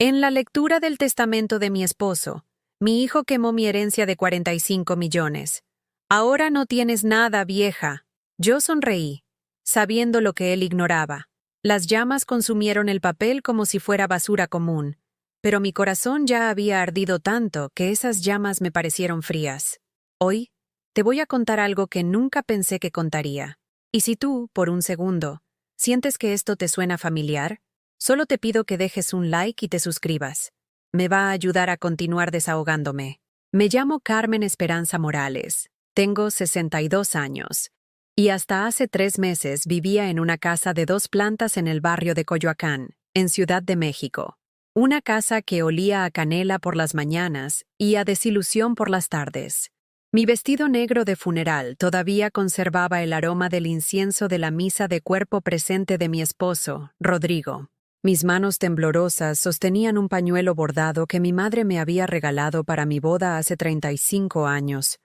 En la lectura del testamento de mi esposo, mi hijo quemó mi herencia de 45 millones. Ahora no tienes nada, vieja. Yo sonreí, sabiendo lo que él ignoraba. Las llamas consumieron el papel como si fuera basura común, pero mi corazón ya había ardido tanto que esas llamas me parecieron frías. Hoy, te voy a contar algo que nunca pensé que contaría. Y si tú, por un segundo, sientes que esto te suena familiar, solo te pido que dejes un like y te suscribas. Me va a ayudar a continuar desahogándome. Me llamo Carmen Esperanza Morales. Tengo 62 años. Y hasta hace 3 meses vivía en una casa de 2 plantas en el barrio de Coyoacán, en Ciudad de México. Una casa que olía a canela por las mañanas y a desilusión por las tardes. Mi vestido negro de funeral todavía conservaba el aroma del incienso de la misa de cuerpo presente de mi esposo, Rodrigo. Mis manos temblorosas sostenían un pañuelo bordado que mi madre me había regalado para mi boda hace 35 años,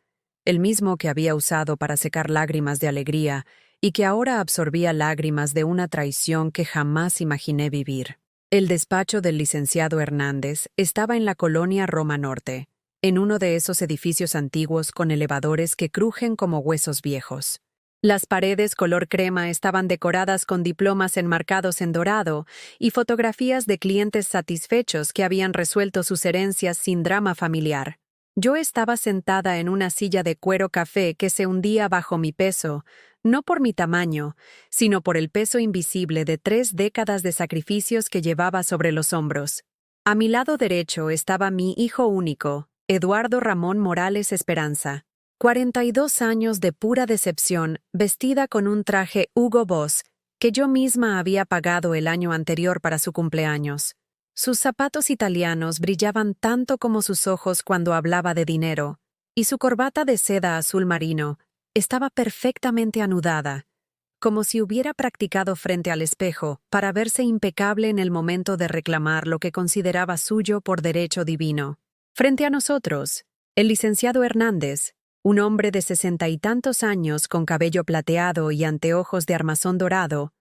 el mismo que había usado para secar lágrimas de alegría y que ahora absorbía lágrimas de una traición que jamás imaginé vivir. El despacho del licenciado Hernández estaba en la colonia Roma Norte, en uno de esos edificios antiguos con elevadores que crujen como huesos viejos. Las paredes color crema estaban decoradas con diplomas enmarcados en dorado y fotografías de clientes satisfechos que habían resuelto sus herencias sin drama familiar. Yo estaba sentada en una silla de cuero café que se hundía bajo mi peso, no por mi tamaño, sino por el peso invisible de 3 décadas de sacrificios que llevaba sobre los hombros. A mi lado derecho estaba mi hijo único, Eduardo Ramón Morales Esperanza. 42 años de pura decepción, vestida con un traje Hugo Boss que yo misma había pagado el año anterior para su cumpleaños. Sus zapatos italianos brillaban tanto como sus ojos cuando hablaba de dinero, y su corbata de seda azul marino estaba perfectamente anudada, como si hubiera practicado frente al espejo para verse impecable en el momento de reclamar lo que consideraba suyo por derecho divino. Frente a nosotros, el licenciado Hernández, un hombre de 60 y tantos años con cabello plateado y anteojos de armazón dorado,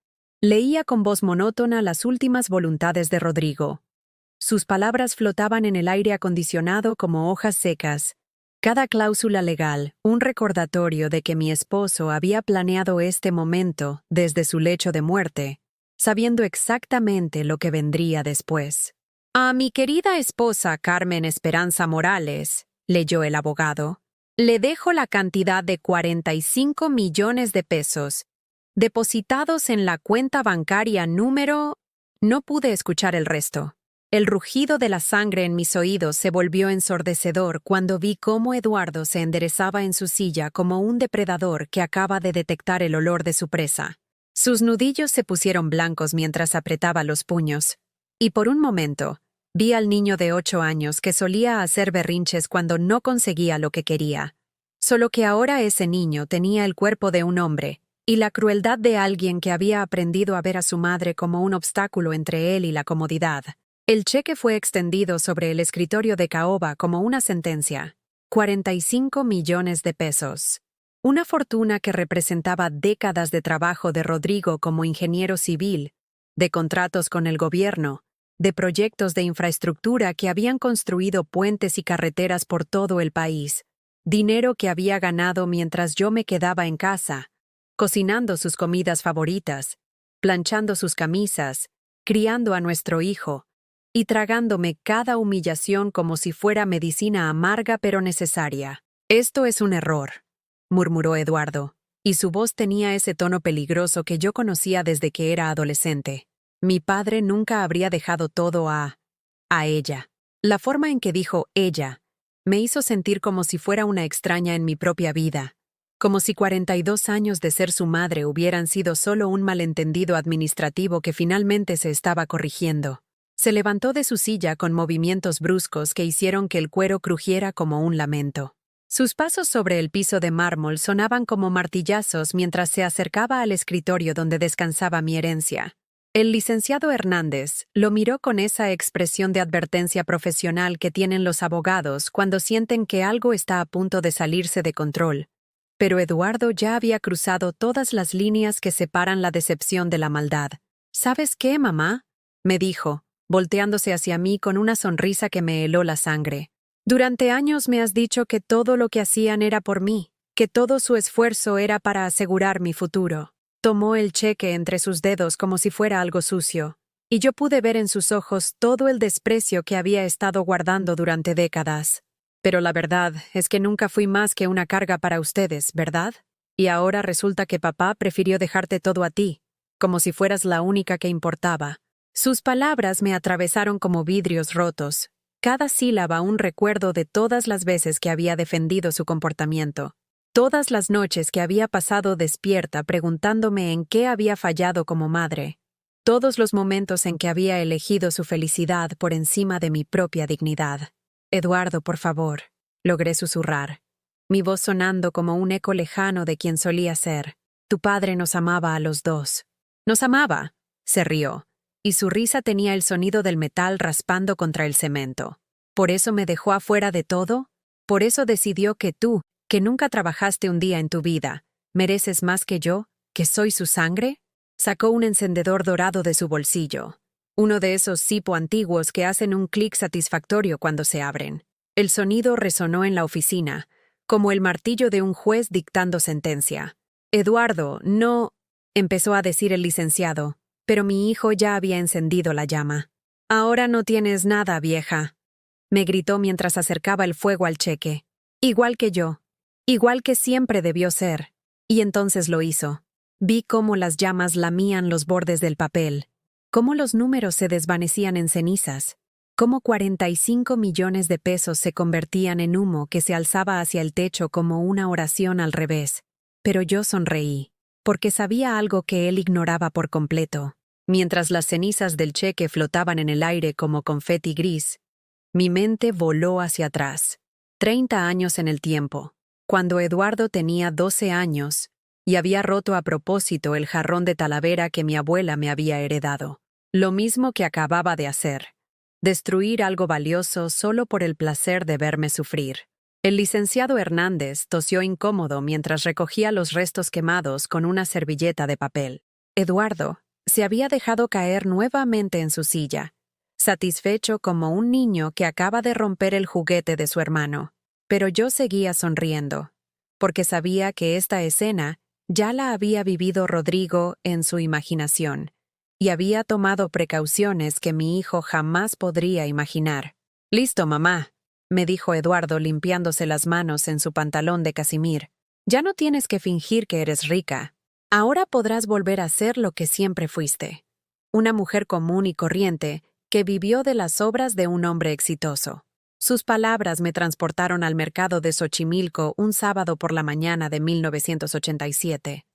leía con voz monótona las últimas voluntades de Rodrigo. Sus palabras flotaban en el aire acondicionado como hojas secas. Cada cláusula legal, un recordatorio de que mi esposo había planeado este momento desde su lecho de muerte, sabiendo exactamente lo que vendría después. A mi querida esposa Carmen Esperanza Morales, leyó el abogado, le dejo la cantidad de 45 millones de pesos, depositados en la cuenta bancaria número... No pude escuchar el resto. El rugido de la sangre en mis oídos se volvió ensordecedor cuando vi cómo Eduardo se enderezaba en su silla como un depredador que acaba de detectar el olor de su presa. Sus nudillos se pusieron blancos mientras apretaba los puños. Y por un momento, vi al niño de 8 años que solía hacer berrinches cuando no conseguía lo que quería. Solo que ahora ese niño tenía el cuerpo de un hombre y la crueldad de alguien que había aprendido a ver a su madre como un obstáculo entre él y la comodidad. El cheque fue extendido sobre el escritorio de Caoba como una sentencia. 45 millones de pesos. Una fortuna que representaba décadas de trabajo de Rodrigo como ingeniero civil, de contratos con el gobierno, de proyectos de infraestructura que habían construido puentes y carreteras por todo el país. Dinero que había ganado mientras yo me quedaba en casa, cocinando sus comidas favoritas, planchando sus camisas, criando a nuestro hijo, y tragándome cada humillación como si fuera medicina amarga pero necesaria. Esto es un error, murmuró Eduardo, y su voz tenía ese tono peligroso que yo conocía desde que era adolescente. Mi padre nunca habría dejado todo a ella. La forma en que dijo ella me hizo sentir como si fuera una extraña en mi propia vida, como si 42 años de ser su madre hubieran sido solo un malentendido administrativo que finalmente se estaba corrigiendo. Se levantó de su silla con movimientos bruscos que hicieron que el cuero crujiera como un lamento. Sus pasos sobre el piso de mármol sonaban como martillazos mientras se acercaba al escritorio donde descansaba mi herencia. El licenciado Hernández lo miró con esa expresión de advertencia profesional que tienen los abogados cuando sienten que algo está a punto de salirse de control. Pero Eduardo ya había cruzado todas las líneas que separan la decepción de la maldad. ¿Sabes qué, mamá?, me dijo, volteándose hacia mí con una sonrisa que me heló la sangre. Durante años me has dicho que todo lo que hacían era por mí, que todo su esfuerzo era para asegurar mi futuro. Tomó el cheque entre sus dedos como si fuera algo sucio, y yo pude ver en sus ojos todo el desprecio que había estado guardando durante décadas. Pero la verdad es que nunca fui más que una carga para ustedes, ¿verdad? Y ahora resulta que papá prefirió dejarte todo a ti, como si fueras la única que importaba. Sus palabras me atravesaron como vidrios rotos, cada sílaba un recuerdo de todas las veces que había defendido su comportamiento, todas las noches que había pasado despierta preguntándome en qué había fallado como madre, todos los momentos en que había elegido su felicidad por encima de mi propia dignidad. Eduardo, por favor, logré susurrar, mi voz sonando como un eco lejano de quien solía ser. Tu padre nos amaba a los dos. ¿Nos amaba? Se rió, y su risa tenía el sonido del metal raspando contra el cemento. ¿Por eso me dejó afuera de todo? ¿Por eso decidió que tú, que nunca trabajaste un día en tu vida, mereces más que yo, que soy su sangre? Sacó un encendedor dorado de su bolsillo. Uno de esos Zippo antiguos que hacen un clic satisfactorio cuando se abren. El sonido resonó en la oficina, como el martillo de un juez dictando sentencia. Eduardo, no, empezó a decir el licenciado, pero mi hijo ya había encendido la llama. Ahora no tienes nada, vieja, me gritó mientras acercaba el fuego al cheque. Igual que yo, igual que siempre debió ser. Y entonces lo hizo. Vi cómo las llamas lamían los bordes del papel, cómo los números se desvanecían en cenizas, cómo 45 millones de pesos se convertían en humo que se alzaba hacia el techo como una oración al revés. Pero yo sonreí, porque sabía algo que él ignoraba por completo. Mientras las cenizas del cheque flotaban en el aire como confeti gris, mi mente voló hacia atrás. 30 años en el tiempo, cuando Eduardo tenía 12 años y había roto a propósito el jarrón de Talavera que mi abuela me había heredado. Lo mismo que acababa de hacer. Destruir algo valioso solo por el placer de verme sufrir. El licenciado Hernández tosió incómodo mientras recogía los restos quemados con una servilleta de papel. Eduardo se había dejado caer nuevamente en su silla, satisfecho como un niño que acaba de romper el juguete de su hermano. Pero yo seguía sonriendo, porque sabía que esta escena ya la había vivido Rodrigo en su imaginación, y había tomado precauciones que mi hijo jamás podría imaginar. «Listo, mamá», me dijo Eduardo limpiándose las manos en su pantalón de casimir. «Ya no tienes que fingir que eres rica. Ahora podrás volver a ser lo que siempre fuiste. Una mujer común y corriente que vivió de las obras de un hombre exitoso». Sus palabras me transportaron al mercado de Xochimilco un sábado por la mañana de 1987.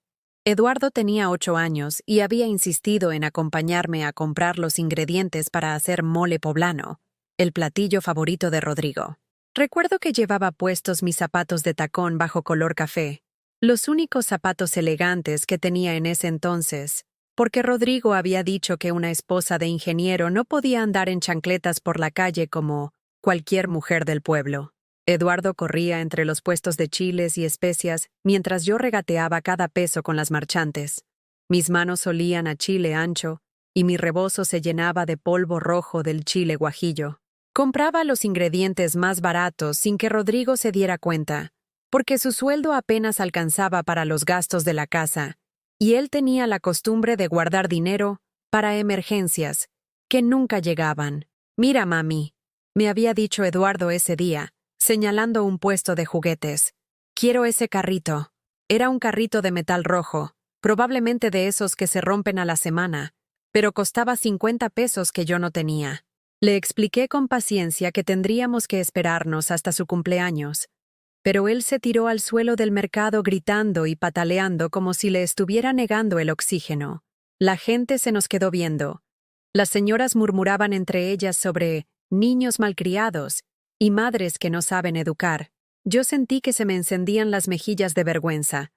Eduardo tenía 8 años y había insistido en acompañarme a comprar los ingredientes para hacer mole poblano, el platillo favorito de Rodrigo. Recuerdo que llevaba puestos mis zapatos de tacón bajo color café, los únicos zapatos elegantes que tenía en ese entonces, porque Rodrigo había dicho que una esposa de ingeniero no podía andar en chancletas por la calle como cualquier mujer del pueblo. Eduardo corría entre los puestos de chiles y especias mientras yo regateaba cada peso con las marchantes. Mis manos olían a chile ancho y mi rebozo se llenaba de polvo rojo del chile guajillo. Compraba los ingredientes más baratos sin que Rodrigo se diera cuenta, porque su sueldo apenas alcanzaba para los gastos de la casa, y él tenía la costumbre de guardar dinero para emergencias que nunca llegaban. «Mira, mami», me había dicho Eduardo ese día, señalando un puesto de juguetes. «Quiero ese carrito». Era un carrito de metal rojo, probablemente de esos que se rompen a la semana, pero costaba 50 pesos que yo no tenía. Le expliqué con paciencia que tendríamos que esperarnos hasta su cumpleaños, pero él se tiró al suelo del mercado gritando y pataleando como si le estuviera negando el oxígeno. La gente se nos quedó viendo. Las señoras murmuraban entre ellas sobre niños malcriados y madres que no saben educar. Yo sentí que se me encendían las mejillas de vergüenza,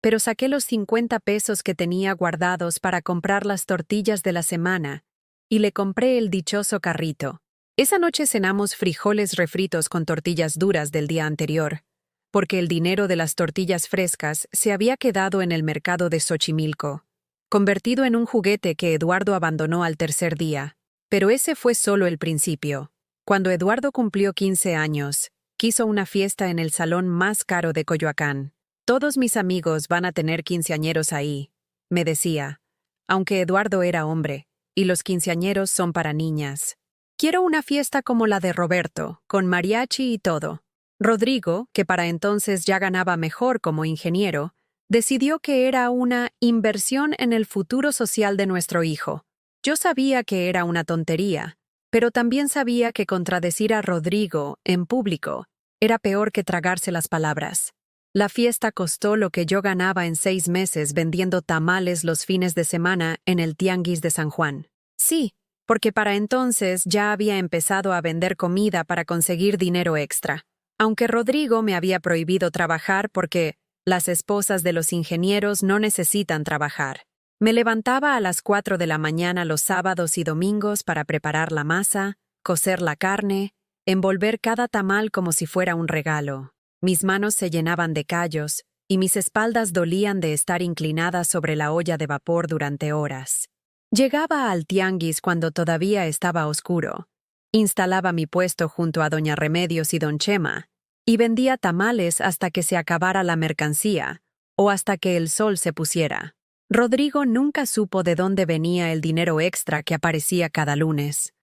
pero saqué los 50 pesos que tenía guardados para comprar las tortillas de la semana y le compré el dichoso carrito. Esa noche cenamos frijoles refritos con tortillas duras del día anterior, porque el dinero de las tortillas frescas se había quedado en el mercado de Xochimilco, convertido en un juguete que Eduardo abandonó al tercer día. Pero ese fue solo el principio. Cuando Eduardo cumplió 15 años, quiso una fiesta en el salón más caro de Coyoacán. Todos mis amigos van a tener quinceañeros ahí, me decía, aunque Eduardo era hombre, y los quinceañeros son para niñas. Quiero una fiesta como la de Roberto, con mariachi y todo. Rodrigo, que para entonces ya ganaba mejor como ingeniero, decidió que era una inversión en el futuro social de nuestro hijo. Yo sabía que era una tontería, pero también sabía que contradecir a Rodrigo en público era peor que tragarse las palabras. La fiesta costó lo que yo ganaba en 6 meses vendiendo tamales los fines de semana en el Tianguis de San Juan. Sí, porque para entonces ya había empezado a vender comida para conseguir dinero extra. Aunque Rodrigo me había prohibido trabajar porque las esposas de los ingenieros no necesitan trabajar. Me levantaba a las 4 de la mañana los sábados y domingos para preparar la masa, cocer la carne, envolver cada tamal como si fuera un regalo. Mis manos se llenaban de callos y mis espaldas dolían de estar inclinadas sobre la olla de vapor durante horas. Llegaba al tianguis cuando todavía estaba oscuro. Instalaba mi puesto junto a Doña Remedios y Don Chema, y vendía tamales hasta que se acabara la mercancía, o hasta que el sol se pusiera. Rodrigo nunca supo de dónde venía el dinero extra que aparecía cada lunes.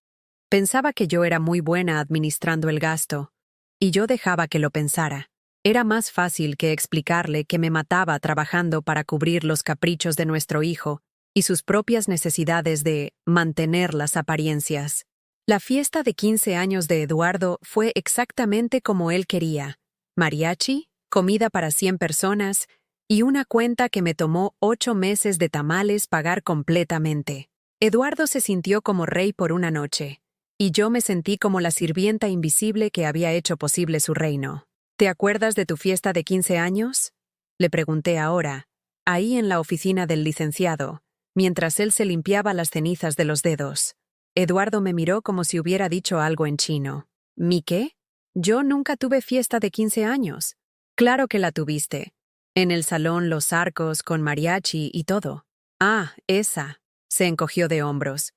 Pensaba que yo era muy buena administrando el gasto, y yo dejaba que lo pensara. Era más fácil que explicarle que me mataba trabajando para cubrir los caprichos de nuestro hijo y sus propias necesidades de mantener las apariencias. La fiesta de 15 años de Eduardo fue exactamente como él quería. Mariachi, comida para 100 personas y una cuenta que me tomó 8 meses de tamales pagar completamente. Eduardo se sintió como rey por una noche, y yo me sentí como la sirvienta invisible que había hecho posible su reino. ¿Te acuerdas de tu fiesta de 15 años? Le pregunté ahora, ahí en la oficina del licenciado, mientras él se limpiaba las cenizas de los dedos. Eduardo me miró como si hubiera dicho algo en chino. ¿Mi qué? Yo nunca tuve fiesta de 15 años. Claro que la tuviste. En el salón Los Arcos con mariachi y todo. Ah, esa. Se encogió de hombros.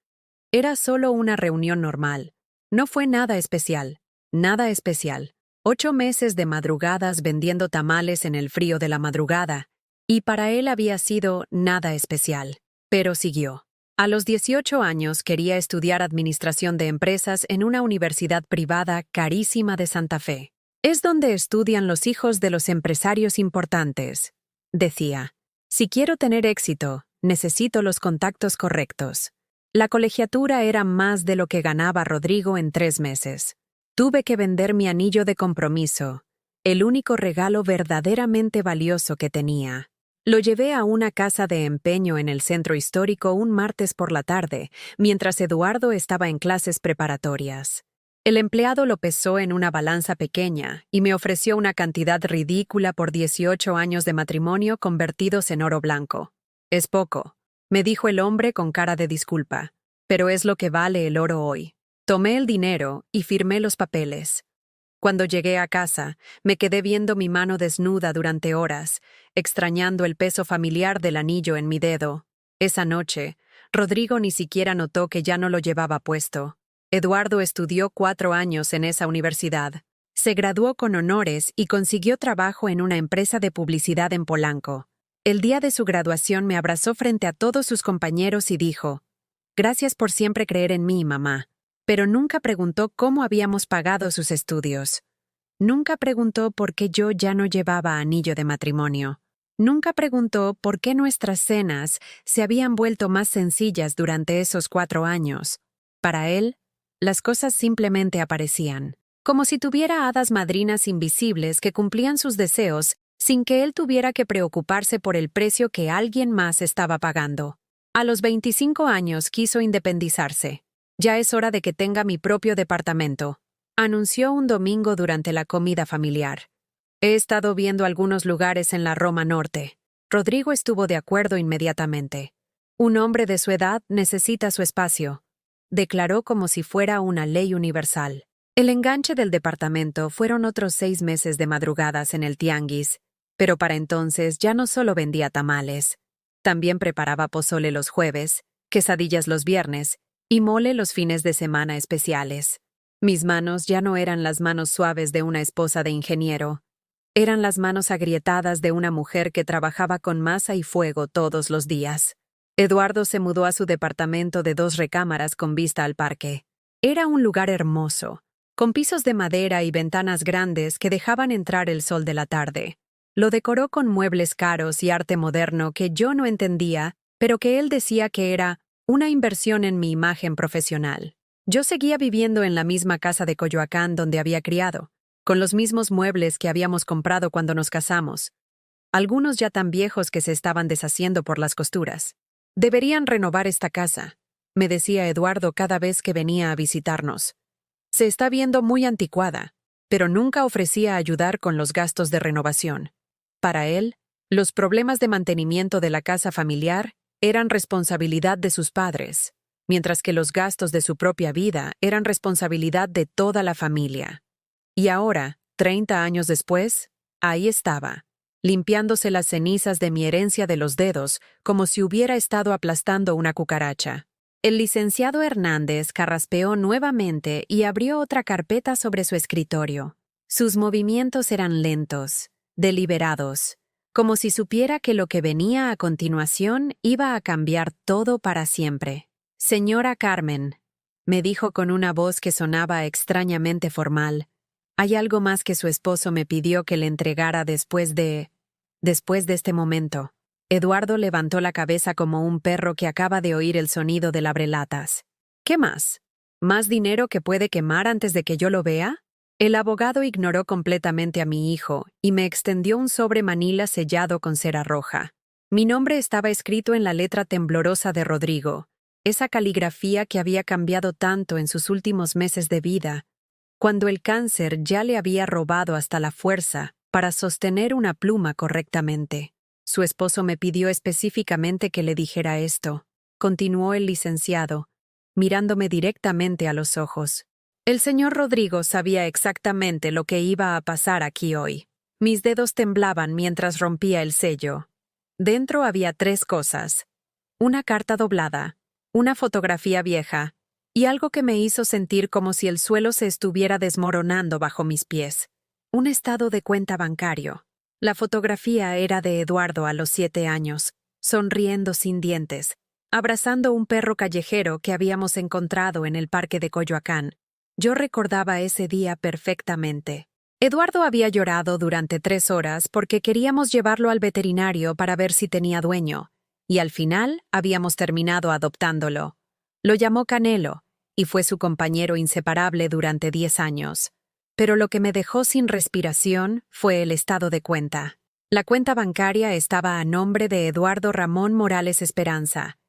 Era solo una reunión normal. No fue nada especial. Nada especial. 8 meses de madrugadas vendiendo tamales en el frío de la madrugada. Y para él había sido nada especial. Pero siguió. A los 18 años quería estudiar administración de empresas en una universidad privada carísima de Santa Fe. Es donde estudian los hijos de los empresarios importantes. Decía, si quiero tener éxito, necesito los contactos correctos. La colegiatura era más de lo que ganaba Rodrigo en 3 meses. Tuve que vender mi anillo de compromiso, el único regalo verdaderamente valioso que tenía. Lo llevé a una casa de empeño en el centro histórico un martes por la tarde, mientras Eduardo estaba en clases preparatorias. El empleado lo pesó en una balanza pequeña y me ofreció una cantidad ridícula por 18 años de matrimonio convertidos en oro blanco. Es poco, me dijo el hombre con cara de disculpa, pero es lo que vale el oro hoy. Tomé el dinero y firmé los papeles. Cuando llegué a casa, me quedé viendo mi mano desnuda durante horas, extrañando el peso familiar del anillo en mi dedo. Esa noche, Rodrigo ni siquiera notó que ya no lo llevaba puesto. Eduardo estudió 4 años en esa universidad. Se graduó con honores y consiguió trabajo en una empresa de publicidad en Polanco. El día de su graduación me abrazó frente a todos sus compañeros y dijo, «Gracias por siempre creer en mí, mamá». Pero nunca preguntó cómo habíamos pagado sus estudios. Nunca preguntó por qué yo ya no llevaba anillo de matrimonio. Nunca preguntó por qué nuestras cenas se habían vuelto más sencillas durante esos 4 años. Para él, las cosas simplemente aparecían, como si tuviera hadas madrinas invisibles que cumplían sus deseos sin que él tuviera que preocuparse por el precio que alguien más estaba pagando. A los 25 años quiso independizarse. «Ya es hora de que tenga mi propio departamento», anunció un domingo durante la comida familiar. «He estado viendo algunos lugares en la Roma Norte». Rodrigo estuvo de acuerdo inmediatamente. «Un hombre de su edad necesita su espacio», declaró como si fuera una ley universal. El enganche del departamento fueron otros 6 meses de madrugadas en el tianguis, pero para entonces ya no solo vendía tamales. También preparaba pozole los jueves, quesadillas los viernes y mole los fines de semana especiales. Mis manos ya no eran las manos suaves de una esposa de ingeniero. Eran las manos agrietadas de una mujer que trabajaba con masa y fuego todos los días. Eduardo se mudó a su departamento de 2 recámaras con vista al parque. Era un lugar hermoso, con pisos de madera y ventanas grandes que dejaban entrar el sol de la tarde. Lo decoró con muebles caros y arte moderno que yo no entendía, pero que él decía que era una inversión en mi imagen profesional. Yo seguía viviendo en la misma casa de Coyoacán donde había criado, con los mismos muebles que habíamos comprado cuando nos casamos, algunos ya tan viejos que se estaban deshaciendo por las costuras. Deberían renovar esta casa, me decía Eduardo cada vez que venía a visitarnos. Se está viendo muy anticuada, pero nunca ofrecía ayudar con los gastos de renovación. Para él, los problemas de mantenimiento de la casa familiar eran responsabilidad de sus padres, mientras que los gastos de su propia vida eran responsabilidad de toda la familia. Y ahora, 30 años después, ahí estaba, limpiándose las cenizas de mi herencia de los dedos como si hubiera estado aplastando una cucaracha. El licenciado Hernández carraspeó nuevamente y abrió otra carpeta sobre su escritorio. Sus movimientos eran lentos, deliberados, como si supiera que lo que venía a continuación iba a cambiar todo para siempre. Señora Carmen, me dijo con una voz que sonaba extrañamente formal, hay algo más que su esposo me pidió que le entregara después de este momento. Eduardo levantó la cabeza como un perro que acaba de oír el sonido del abrelatas. ¿Qué más? ¿Más dinero que puede quemar antes de que yo lo vea? El abogado ignoró completamente a mi hijo y me extendió un sobre manila sellado con cera roja. Mi nombre estaba escrito en la letra temblorosa de Rodrigo, esa caligrafía que había cambiado tanto en sus últimos meses de vida, cuando el cáncer ya le había robado hasta la fuerza para sostener una pluma correctamente. Su esposo me pidió específicamente que le dijera esto, continuó el licenciado, mirándome directamente a los ojos. El señor Rodrigo sabía exactamente lo que iba a pasar aquí hoy. Mis dedos temblaban mientras rompía el sello. Dentro había 3 cosas: una carta doblada, una fotografía vieja, y algo que me hizo sentir como si el suelo se estuviera desmoronando bajo mis pies. Un estado de cuenta bancario. La fotografía era de Eduardo a los 7 años, sonriendo sin dientes, abrazando un perro callejero que habíamos encontrado en el parque de Coyoacán. Yo recordaba ese día perfectamente. Eduardo había llorado durante 3 horas porque queríamos llevarlo al veterinario para ver si tenía dueño, y al final habíamos terminado adoptándolo. Lo llamó Canelo, y fue su compañero inseparable durante 10 años. Pero lo que me dejó sin respiración fue el estado de cuenta. La cuenta bancaria estaba a nombre de Eduardo Ramón Morales Esperanza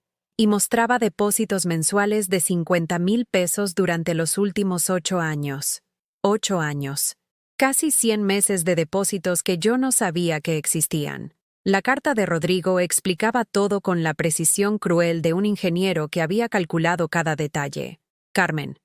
y mostraba depósitos mensuales de 50,000 pesos durante los últimos 8 años. 8 años. Casi 100 meses de depósitos que yo no sabía que existían. La carta de Rodrigo explicaba todo con la precisión cruel de un ingeniero que había calculado cada detalle. Carmen,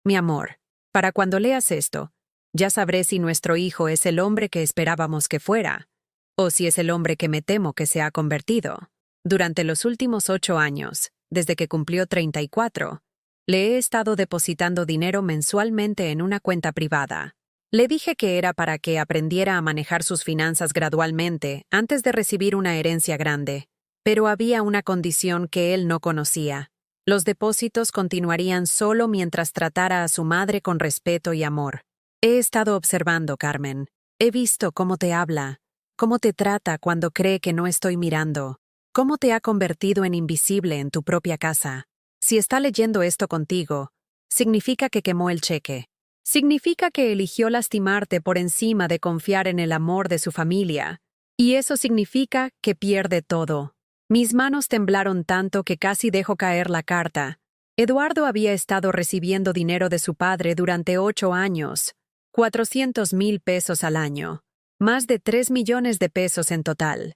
mi amor, para cuando leas esto, ya sabré si nuestro hijo es el hombre que esperábamos que fuera, o si es el hombre que me temo que se ha convertido. Durante los últimos 8 años, desde que cumplió 34, le he estado depositando dinero mensualmente en una cuenta privada. Le dije que era para que aprendiera a manejar sus finanzas gradualmente antes de recibir una herencia grande, pero había una condición que él no conocía. Los depósitos continuarían solo mientras tratara a su madre con respeto y amor. He estado observando, Carmen. He visto cómo te habla, cómo te trata cuando cree que no estoy mirando, cómo te ha convertido en invisible en tu propia casa. Si está leyendo esto contigo, significa que quemó el cheque. Significa que eligió lastimarte por encima de confiar en el amor de su familia. Y eso significa que pierde todo. Mis manos temblaron tanto que casi dejó caer la carta. Eduardo había estado recibiendo dinero de su padre durante 8 años, 400,000 pesos al año, más de 3 millones de pesos en total.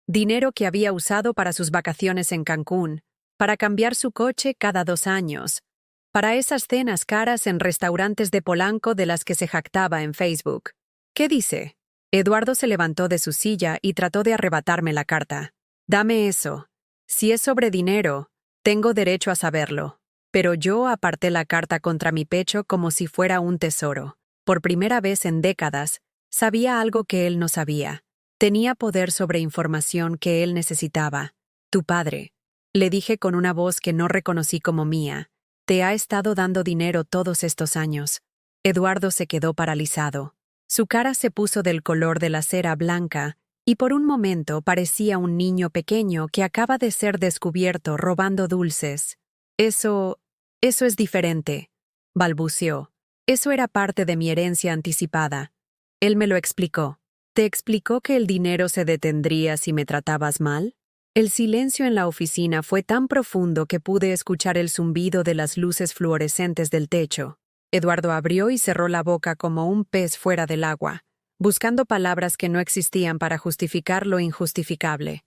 Dinero que había usado para sus vacaciones en Cancún, para cambiar su coche cada 2 años, para esas cenas caras en restaurantes de Polanco de las que se jactaba en Facebook. ¿Qué dice? Eduardo se levantó de su silla y trató de arrebatarme la carta. Dame eso. Si es sobre dinero, tengo derecho a saberlo. Pero yo aparté la carta contra mi pecho como si fuera un tesoro. Por primera vez en décadas, sabía algo que él no sabía. Tenía poder sobre información que él necesitaba. Tu padre, le dije con una voz que no reconocí como mía, te ha estado dando dinero todos estos años. Eduardo se quedó paralizado. Su cara se puso del color de la cera blanca y por un momento parecía un niño pequeño que acaba de ser descubierto robando dulces. Eso es diferente, balbuceó. Eso era parte de mi herencia anticipada. Él me lo explicó. ¿Te explicó que el dinero se detendría si me tratabas mal? El silencio en la oficina fue tan profundo que pude escuchar el zumbido de las luces fluorescentes del techo. Eduardo abrió y cerró la boca como un pez fuera del agua, buscando palabras que no existían para justificar lo injustificable.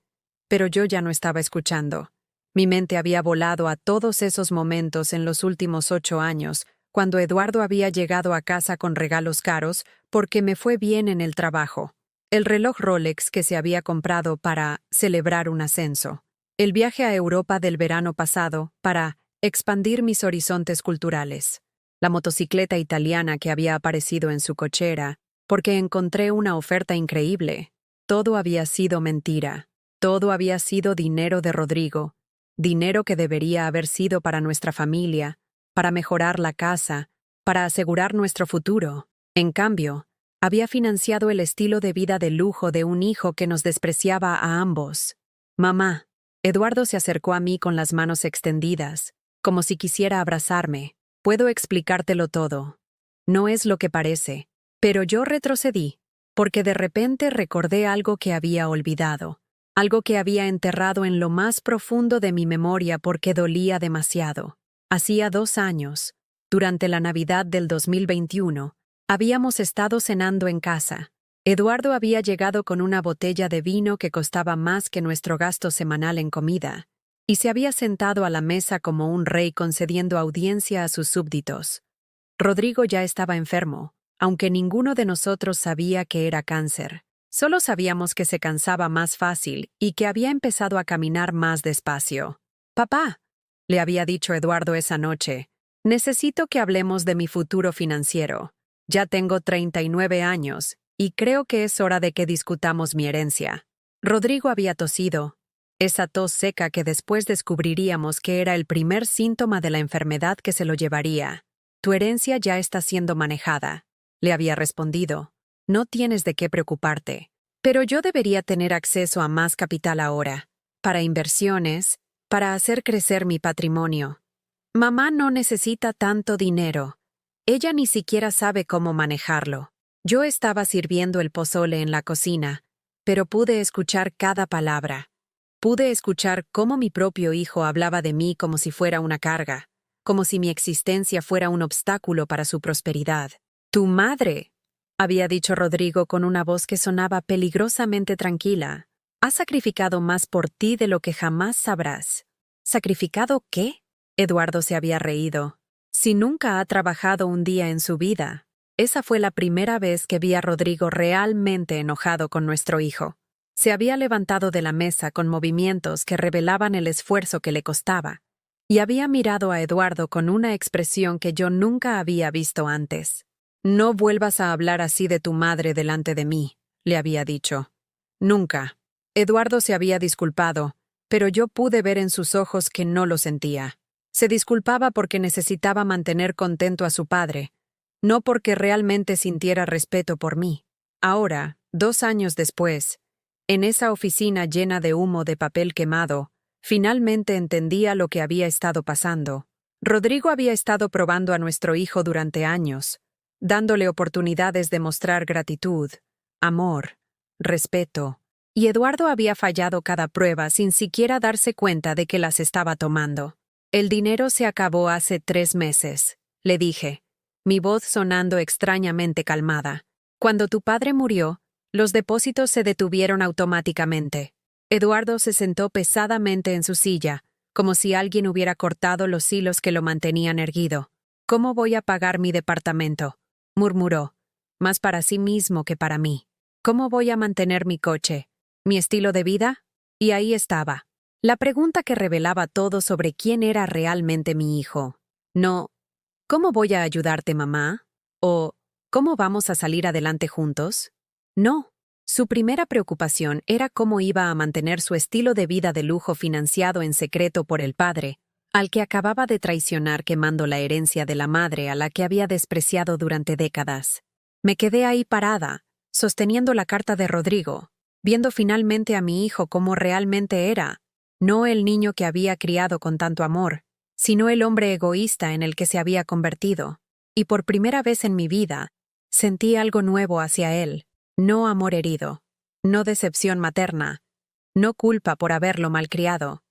Pero yo ya no estaba escuchando. Mi mente había volado a todos esos momentos en los últimos 8 años, cuando Eduardo había llegado a casa con regalos caros porque me fue bien en el trabajo. El reloj Rolex que se había comprado para celebrar un ascenso. El viaje a Europa del verano pasado para expandir mis horizontes culturales. La motocicleta italiana que había aparecido en su cochera porque encontré una oferta increíble. Todo había sido mentira. Todo había sido dinero de Rodrigo. Dinero que debería haber sido para nuestra familia, para mejorar la casa, para asegurar nuestro futuro. En cambio, había financiado el estilo de vida de lujo de un hijo que nos despreciaba a ambos. Mamá. Eduardo se acercó a mí con las manos extendidas, como si quisiera abrazarme. Puedo explicártelo todo. No es lo que parece. Pero yo retrocedí, porque de repente recordé algo que había olvidado, algo que había enterrado en lo más profundo de mi memoria porque dolía demasiado. Hacía 2 años, durante la Navidad del 2021, habíamos estado cenando en casa. Eduardo había llegado con una botella de vino que costaba más que nuestro gasto semanal en comida, y se había sentado a la mesa como un rey concediendo audiencia a sus súbditos. Rodrigo ya estaba enfermo, aunque ninguno de nosotros sabía que era cáncer. Solo sabíamos que se cansaba más fácil y que había empezado a caminar más despacio. «Papá», le había dicho Eduardo esa noche, «necesito que hablemos de mi futuro financiero. Ya tengo 39 años y creo que es hora de que discutamos mi herencia». Rodrigo había tosido, esa tos seca que después descubriríamos que era el primer síntoma de la enfermedad que se lo llevaría. «Tu herencia ya está siendo manejada», le había respondido. «No tienes de qué preocuparte. Pero yo debería tener acceso a más capital ahora, para inversiones, para hacer crecer mi patrimonio. Mamá no necesita tanto dinero. Ella ni siquiera sabe cómo manejarlo». Yo estaba sirviendo el pozole en la cocina, pero pude escuchar cada palabra. Pude escuchar cómo mi propio hijo hablaba de mí como si fuera una carga, como si mi existencia fuera un obstáculo para su prosperidad. «Tu madre», había dicho Rodrigo con una voz que sonaba peligrosamente tranquila, «ha sacrificado más por ti de lo que jamás sabrás». «¿Sacrificado qué?», Eduardo se había reído. «Si nunca ha trabajado un día en su vida». Esa fue la primera vez que vi a Rodrigo realmente enojado con nuestro hijo. Se había levantado de la mesa con movimientos que revelaban el esfuerzo que le costaba, y había mirado a Eduardo con una expresión que yo nunca había visto antes. «No vuelvas a hablar así de tu madre delante de mí», le había dicho. «Nunca». Eduardo se había disculpado, pero yo pude ver en sus ojos que no lo sentía. Se disculpaba porque necesitaba mantener contento a su padre, no porque realmente sintiera respeto por mí. Ahora, 2 años después, en esa oficina llena de humo de papel quemado, finalmente entendía lo que había estado pasando. Rodrigo había estado probando a nuestro hijo durante años, dándole oportunidades de mostrar gratitud, amor, respeto, y Eduardo había fallado cada prueba sin siquiera darse cuenta de que las estaba tomando. «El dinero se acabó hace 3 meses», le dije, mi voz sonando extrañamente calmada. «Cuando tu padre murió, los depósitos se detuvieron automáticamente». Eduardo se sentó pesadamente en su silla, como si alguien hubiera cortado los hilos que lo mantenían erguido. «¿Cómo voy a pagar mi departamento?», murmuró, más para sí mismo que para mí. «¿Cómo voy a mantener mi coche? ¿Mi estilo de vida?». Y ahí estaba. La pregunta que revelaba todo sobre quién era realmente mi hijo. No, ¿cómo voy a ayudarte, mamá? O, ¿cómo vamos a salir adelante juntos? No. Su primera preocupación era cómo iba a mantener su estilo de vida de lujo financiado en secreto por el padre, al que acababa de traicionar quemando la herencia de la madre a la que había despreciado durante décadas. Me quedé ahí parada, sosteniendo la carta de Rodrigo, viendo finalmente a mi hijo como realmente era, no el niño que había criado con tanto amor, sino el hombre egoísta en el que se había convertido. Y por primera vez en mi vida, sentí algo nuevo hacia él, no amor herido, no decepción materna, no culpa por haberlo malcriado.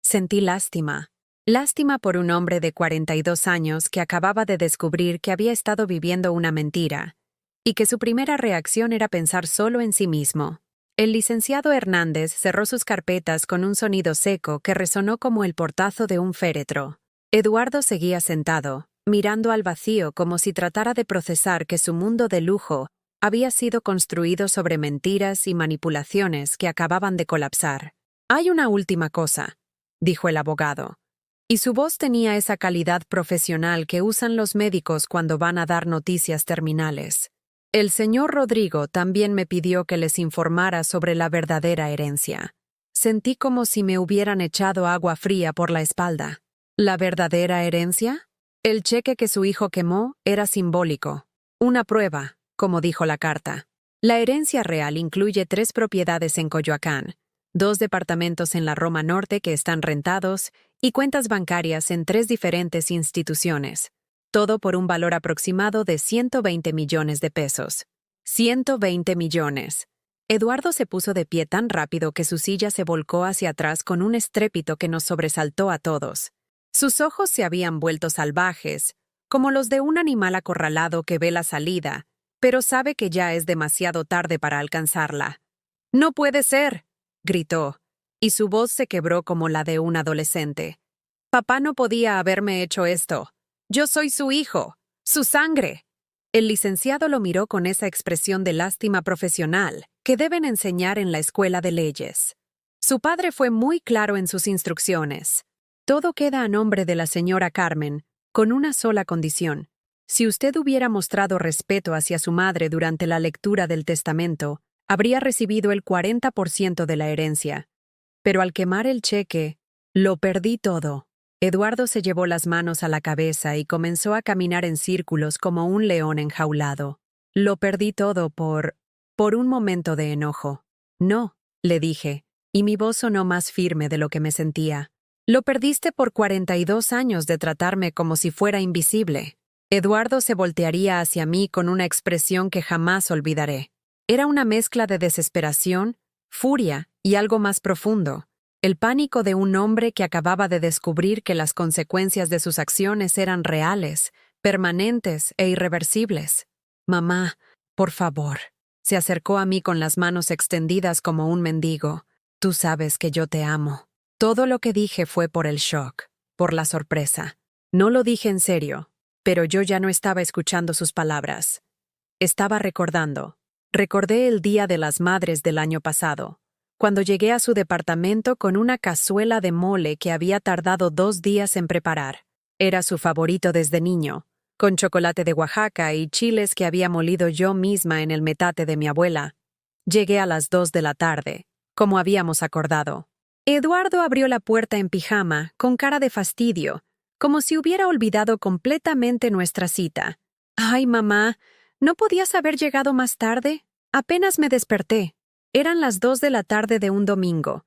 Sentí lástima. Lástima por un hombre de 42 años que acababa de descubrir que había estado viviendo una mentira, y que su primera reacción era pensar solo en sí mismo. El licenciado Hernández cerró sus carpetas con un sonido seco que resonó como el portazo de un féretro. Eduardo seguía sentado, mirando al vacío como si tratara de procesar que su mundo de lujo había sido construido sobre mentiras y manipulaciones que acababan de colapsar. «Hay una última cosa», dijo el abogado. Y su voz tenía esa calidad profesional que usan los médicos cuando van a dar noticias terminales. El señor Rodrigo también me pidió que les informara sobre la verdadera herencia. Sentí como si me hubieran echado agua fría por la espalda. ¿La verdadera herencia? El cheque que su hijo quemó era simbólico. Una prueba, como dijo la carta. La herencia real incluye 3 propiedades en Coyoacán, 2 departamentos en la Roma Norte que están rentados y cuentas bancarias en 3 diferentes instituciones. Todo por un valor aproximado de 120 millones de pesos. 120 millones. Eduardo se puso de pie tan rápido que su silla se volcó hacia atrás con un estrépito que nos sobresaltó a todos. Sus ojos se habían vuelto salvajes, como los de un animal acorralado que ve la salida, pero sabe que ya es demasiado tarde para alcanzarla. «¡No puede ser!», gritó, y su voz se quebró como la de un adolescente. «Papá no podía haberme hecho esto. Yo soy su hijo, su sangre». El licenciado lo miró con esa expresión de lástima profesional que deben enseñar en la escuela de leyes. Su padre fue muy claro en sus instrucciones. Todo queda a nombre de la señora Carmen, con una sola condición. Si usted hubiera mostrado respeto hacia su madre durante la lectura del testamento, habría recibido el 40% de la herencia. Pero al quemar el cheque, lo perdí todo. Eduardo se llevó las manos a la cabeza y comenzó a caminar en círculos como un león enjaulado. Lo perdí todo por un momento de enojo. «No», le dije, y mi voz sonó más firme de lo que me sentía. «Lo perdiste por 42 años de tratarme como si fuera invisible». Eduardo se voltearía hacia mí con una expresión que jamás olvidaré. Era una mezcla de desesperación, furia y algo más profundo. El pánico de un hombre que acababa de descubrir que las consecuencias de sus acciones eran reales, permanentes e irreversibles. «Mamá, por favor». Se acercó a mí con las manos extendidas como un mendigo. «Tú sabes que yo te amo». Todo lo que dije fue por el shock, por la sorpresa. No lo dije en serio, pero yo ya no estaba escuchando sus palabras. Estaba recordando. Recordé el Día de las Madres del año pasado, cuando llegué a su departamento con una cazuela de mole que había tardado 2 días en preparar. Era su favorito desde niño, con chocolate de Oaxaca y chiles que había molido yo misma en el metate de mi abuela. Llegué a las 2 de la tarde, como habíamos acordado. Eduardo abrió la puerta en pijama, con cara de fastidio, como si hubiera olvidado completamente nuestra cita. «Ay, mamá, ¿no podías haber llegado más tarde? Apenas me desperté». Eran las 2 de la tarde de un domingo.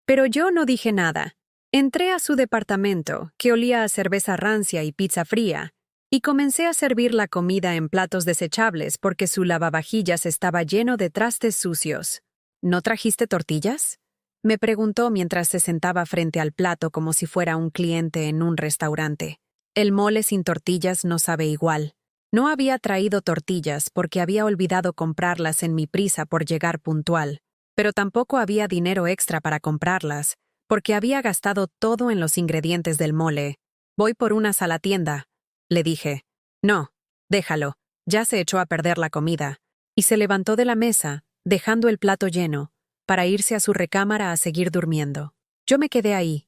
Pero yo no dije nada. Entré a su departamento, que olía a cerveza rancia y pizza fría, y comencé a servir la comida en platos desechables porque su lavavajillas estaba lleno de trastes sucios. «¿No trajiste tortillas?», me preguntó mientras se sentaba frente al plato como si fuera un cliente en un restaurante. El mole sin tortillas no sabe igual. No había traído tortillas porque había olvidado comprarlas en mi prisa por llegar puntual, pero tampoco había dinero extra para comprarlas, porque había gastado todo en los ingredientes del mole. «Voy por unas a la tienda», le dije. «No, déjalo, ya se echó a perder la comida». Y se levantó de la mesa, dejando el plato lleno, para irse a su recámara a seguir durmiendo. Yo me quedé ahí,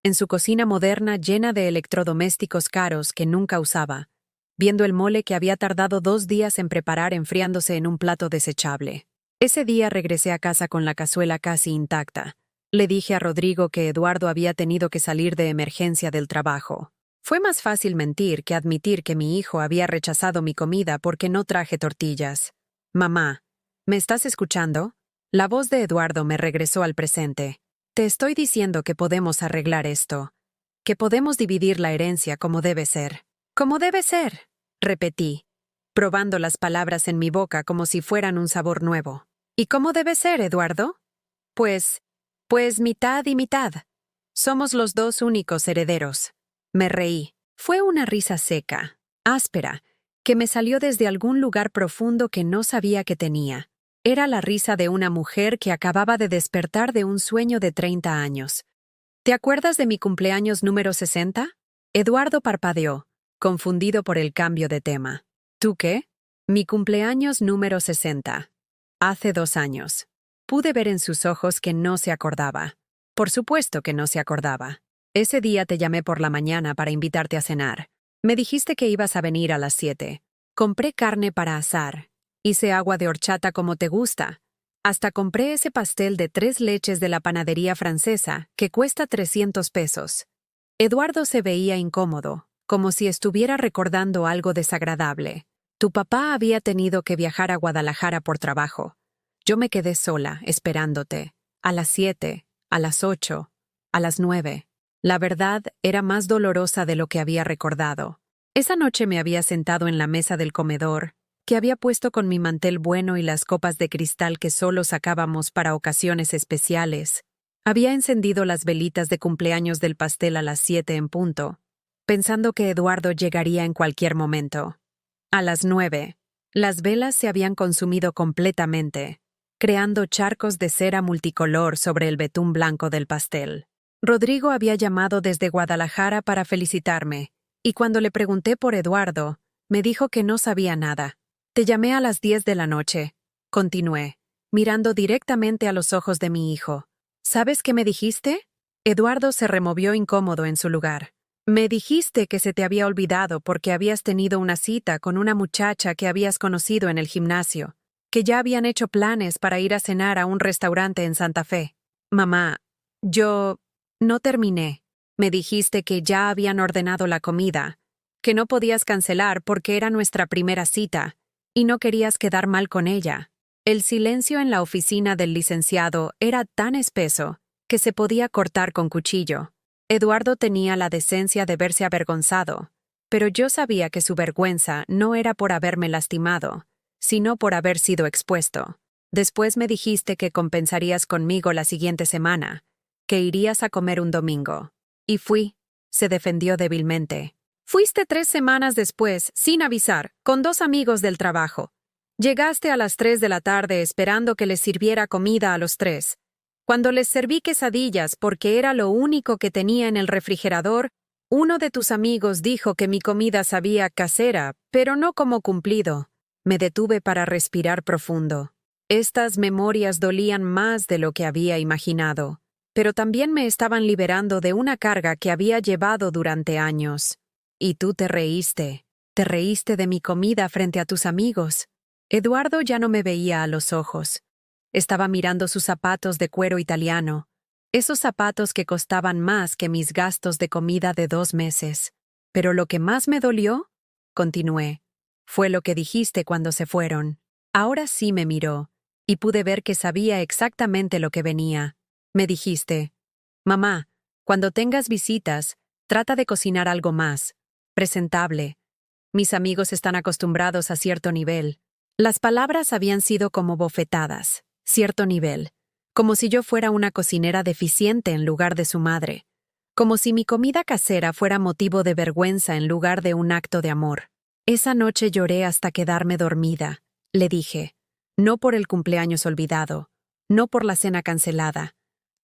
en su cocina moderna llena de electrodomésticos caros que nunca usaba, viendo el mole que había tardado 2 días en preparar enfriándose en un plato desechable. Ese día regresé a casa con la cazuela casi intacta. Le dije a Rodrigo que Eduardo había tenido que salir de emergencia del trabajo. Fue más fácil mentir que admitir que mi hijo había rechazado mi comida porque no traje tortillas. Mamá, ¿me estás escuchando? La voz de Eduardo me regresó al presente. Te estoy diciendo que podemos arreglar esto. Que podemos dividir la herencia como debe ser. ¿Cómo debe ser? Repetí, probando las palabras en mi boca como si fueran un sabor nuevo. ¿Y cómo debe ser, Eduardo? Pues mitad y mitad. Somos los dos únicos herederos. Me reí. Fue una risa seca, áspera, que me salió desde algún lugar profundo que no sabía que tenía. Era la risa de una mujer que acababa de despertar de un sueño de 30 años. ¿Te acuerdas de mi cumpleaños número 60? Eduardo parpadeó, confundido por el cambio de tema. ¿Tú qué? Mi cumpleaños número 60. Hace 2 años. Pude ver en sus ojos que no se acordaba. Por supuesto que no se acordaba. Ese día te llamé por la mañana para invitarte a cenar. Me dijiste que ibas a venir a las 7. Compré carne para asar. Hice agua de horchata como te gusta. Hasta compré ese pastel de 3 leches de la panadería francesa, que cuesta 300 pesos. Eduardo se veía incómodo, como si estuviera recordando algo desagradable. Tu papá había tenido que viajar a Guadalajara por trabajo. Yo me quedé sola, esperándote. A las 7, a las 8, a las 9. La verdad era más dolorosa de lo que había recordado. Esa noche me había sentado en la mesa del comedor, que había puesto con mi mantel bueno y las copas de cristal que solo sacábamos para ocasiones especiales. Había encendido las velitas de cumpleaños del pastel a las 7 en punto, pensando que Eduardo llegaría en cualquier momento. A las 9, las velas se habían consumido completamente, creando charcos de cera multicolor sobre el betún blanco del pastel. Rodrigo había llamado desde Guadalajara para felicitarme, y cuando le pregunté por Eduardo, me dijo que no sabía nada. Te llamé a las 10 de la noche, continué, mirando directamente a los ojos de mi hijo. ¿Sabes qué me dijiste? Eduardo se removió incómodo en su lugar. Me dijiste que se te había olvidado porque habías tenido una cita con una muchacha que habías conocido en el gimnasio, que ya habían hecho planes para ir a cenar a un restaurante en Santa Fe. Mamá, yo no terminé. Me dijiste que ya habían ordenado la comida, que no podías cancelar porque era nuestra primera cita, y no querías quedar mal con ella. El silencio en la oficina del licenciado era tan espeso que se podía cortar con cuchillo. Eduardo tenía la decencia de verse avergonzado, pero yo sabía que su vergüenza no era por haberme lastimado, sino por haber sido expuesto. Después me dijiste que compensarías conmigo la siguiente semana, que irías a comer un domingo. Y fui, se defendió débilmente. Fuiste 3 semanas después, sin avisar, con 2 amigos del trabajo. Llegaste a las 3 de la tarde esperando que les sirviera comida a los 3. Cuando les serví quesadillas porque era lo único que tenía en el refrigerador, uno de tus amigos dijo que mi comida sabía casera, pero no como cumplido. Me detuve para respirar profundo. Estas memorias dolían más de lo que había imaginado, pero también me estaban liberando de una carga que había llevado durante años. Y tú te reíste de mi comida frente a tus amigos. Eduardo ya no me veía a los ojos. Estaba mirando sus zapatos de cuero italiano, esos zapatos que costaban más que mis gastos de comida de 2 meses. Pero lo que más me dolió, continué, fue lo que dijiste cuando se fueron. Ahora sí me miró, y pude ver que sabía exactamente lo que venía. Me dijiste, mamá, cuando tengas visitas, trata de cocinar algo más presentable. Mis amigos están acostumbrados a cierto nivel. Las palabras habían sido como bofetadas, cierto nivel, como si yo fuera una cocinera deficiente en lugar de su madre, como si mi comida casera fuera motivo de vergüenza en lugar de un acto de amor. Esa noche lloré hasta quedarme dormida, le dije, no por el cumpleaños olvidado, no por la cena cancelada.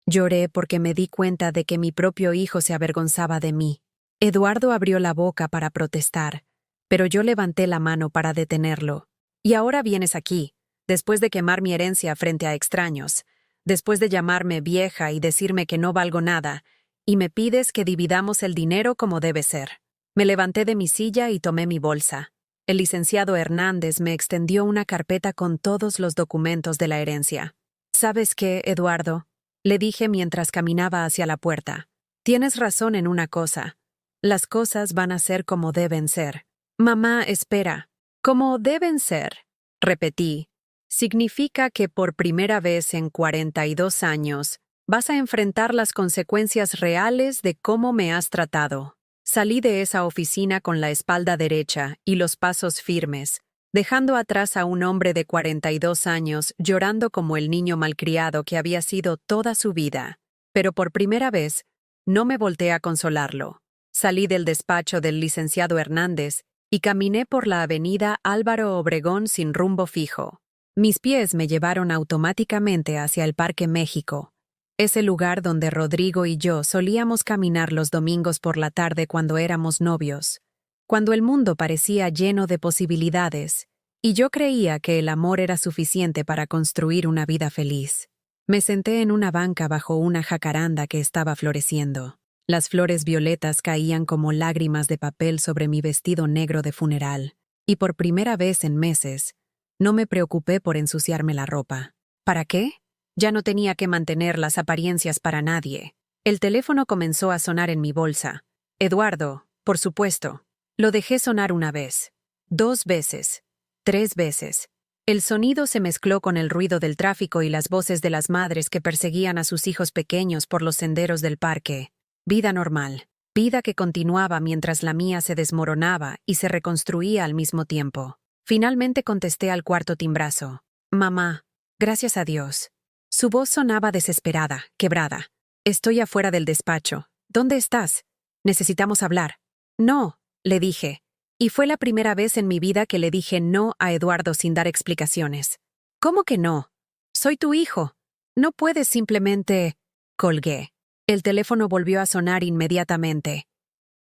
Lloré porque me di cuenta de que mi propio hijo se avergonzaba de mí. Eduardo abrió la boca para protestar, pero yo levanté la mano para detenerlo. Y ahora vienes aquí, después de quemar mi herencia frente a extraños, después de llamarme vieja y decirme que no valgo nada, y me pides que dividamos el dinero como debe ser. Me levanté de mi silla y tomé mi bolsa. El licenciado Hernández me extendió una carpeta con todos los documentos de la herencia. ¿Sabes qué, Eduardo?, le dije mientras caminaba hacia la puerta. Tienes razón en una cosa. Las cosas van a ser como deben ser. Mamá, espera. Como deben ser, repetí. Significa que por primera vez en 42 años vas a enfrentar las consecuencias reales de cómo me has tratado. Salí de esa oficina con la espalda derecha y los pasos firmes, dejando atrás a un hombre de 42 años llorando como el niño malcriado que había sido toda su vida. Pero por primera vez, no me volteé a consolarlo. Salí del despacho del licenciado Hernández y caminé por la avenida Álvaro Obregón sin rumbo fijo. Mis pies me llevaron automáticamente hacia el Parque México, ese lugar donde Rodrigo y yo solíamos caminar los domingos por la tarde cuando éramos novios, cuando el mundo parecía lleno de posibilidades, y yo creía que el amor era suficiente para construir una vida feliz. Me senté en una banca bajo una jacaranda que estaba floreciendo. Las flores violetas caían como lágrimas de papel sobre mi vestido negro de funeral, y por primera vez en meses, no me preocupé por ensuciarme la ropa. ¿Para qué? Ya no tenía que mantener las apariencias para nadie. El teléfono comenzó a sonar en mi bolsa. Eduardo, por supuesto. Lo dejé sonar una vez, 2 veces, 3 veces. El sonido se mezcló con el ruido del tráfico y las voces de las madres que perseguían a sus hijos pequeños por los senderos del parque. Vida normal, vida que continuaba mientras la mía se desmoronaba y se reconstruía al mismo tiempo. Finalmente contesté al cuarto timbrazo. Mamá, gracias a Dios. Su voz sonaba desesperada, quebrada. Estoy afuera del despacho. ¿Dónde estás? Necesitamos hablar. No, le dije. Y fue la primera vez en mi vida que le dije no a Eduardo sin dar explicaciones. ¿Cómo que no? Soy tu hijo. No puedes simplemente... Colgué. El teléfono volvió a sonar inmediatamente.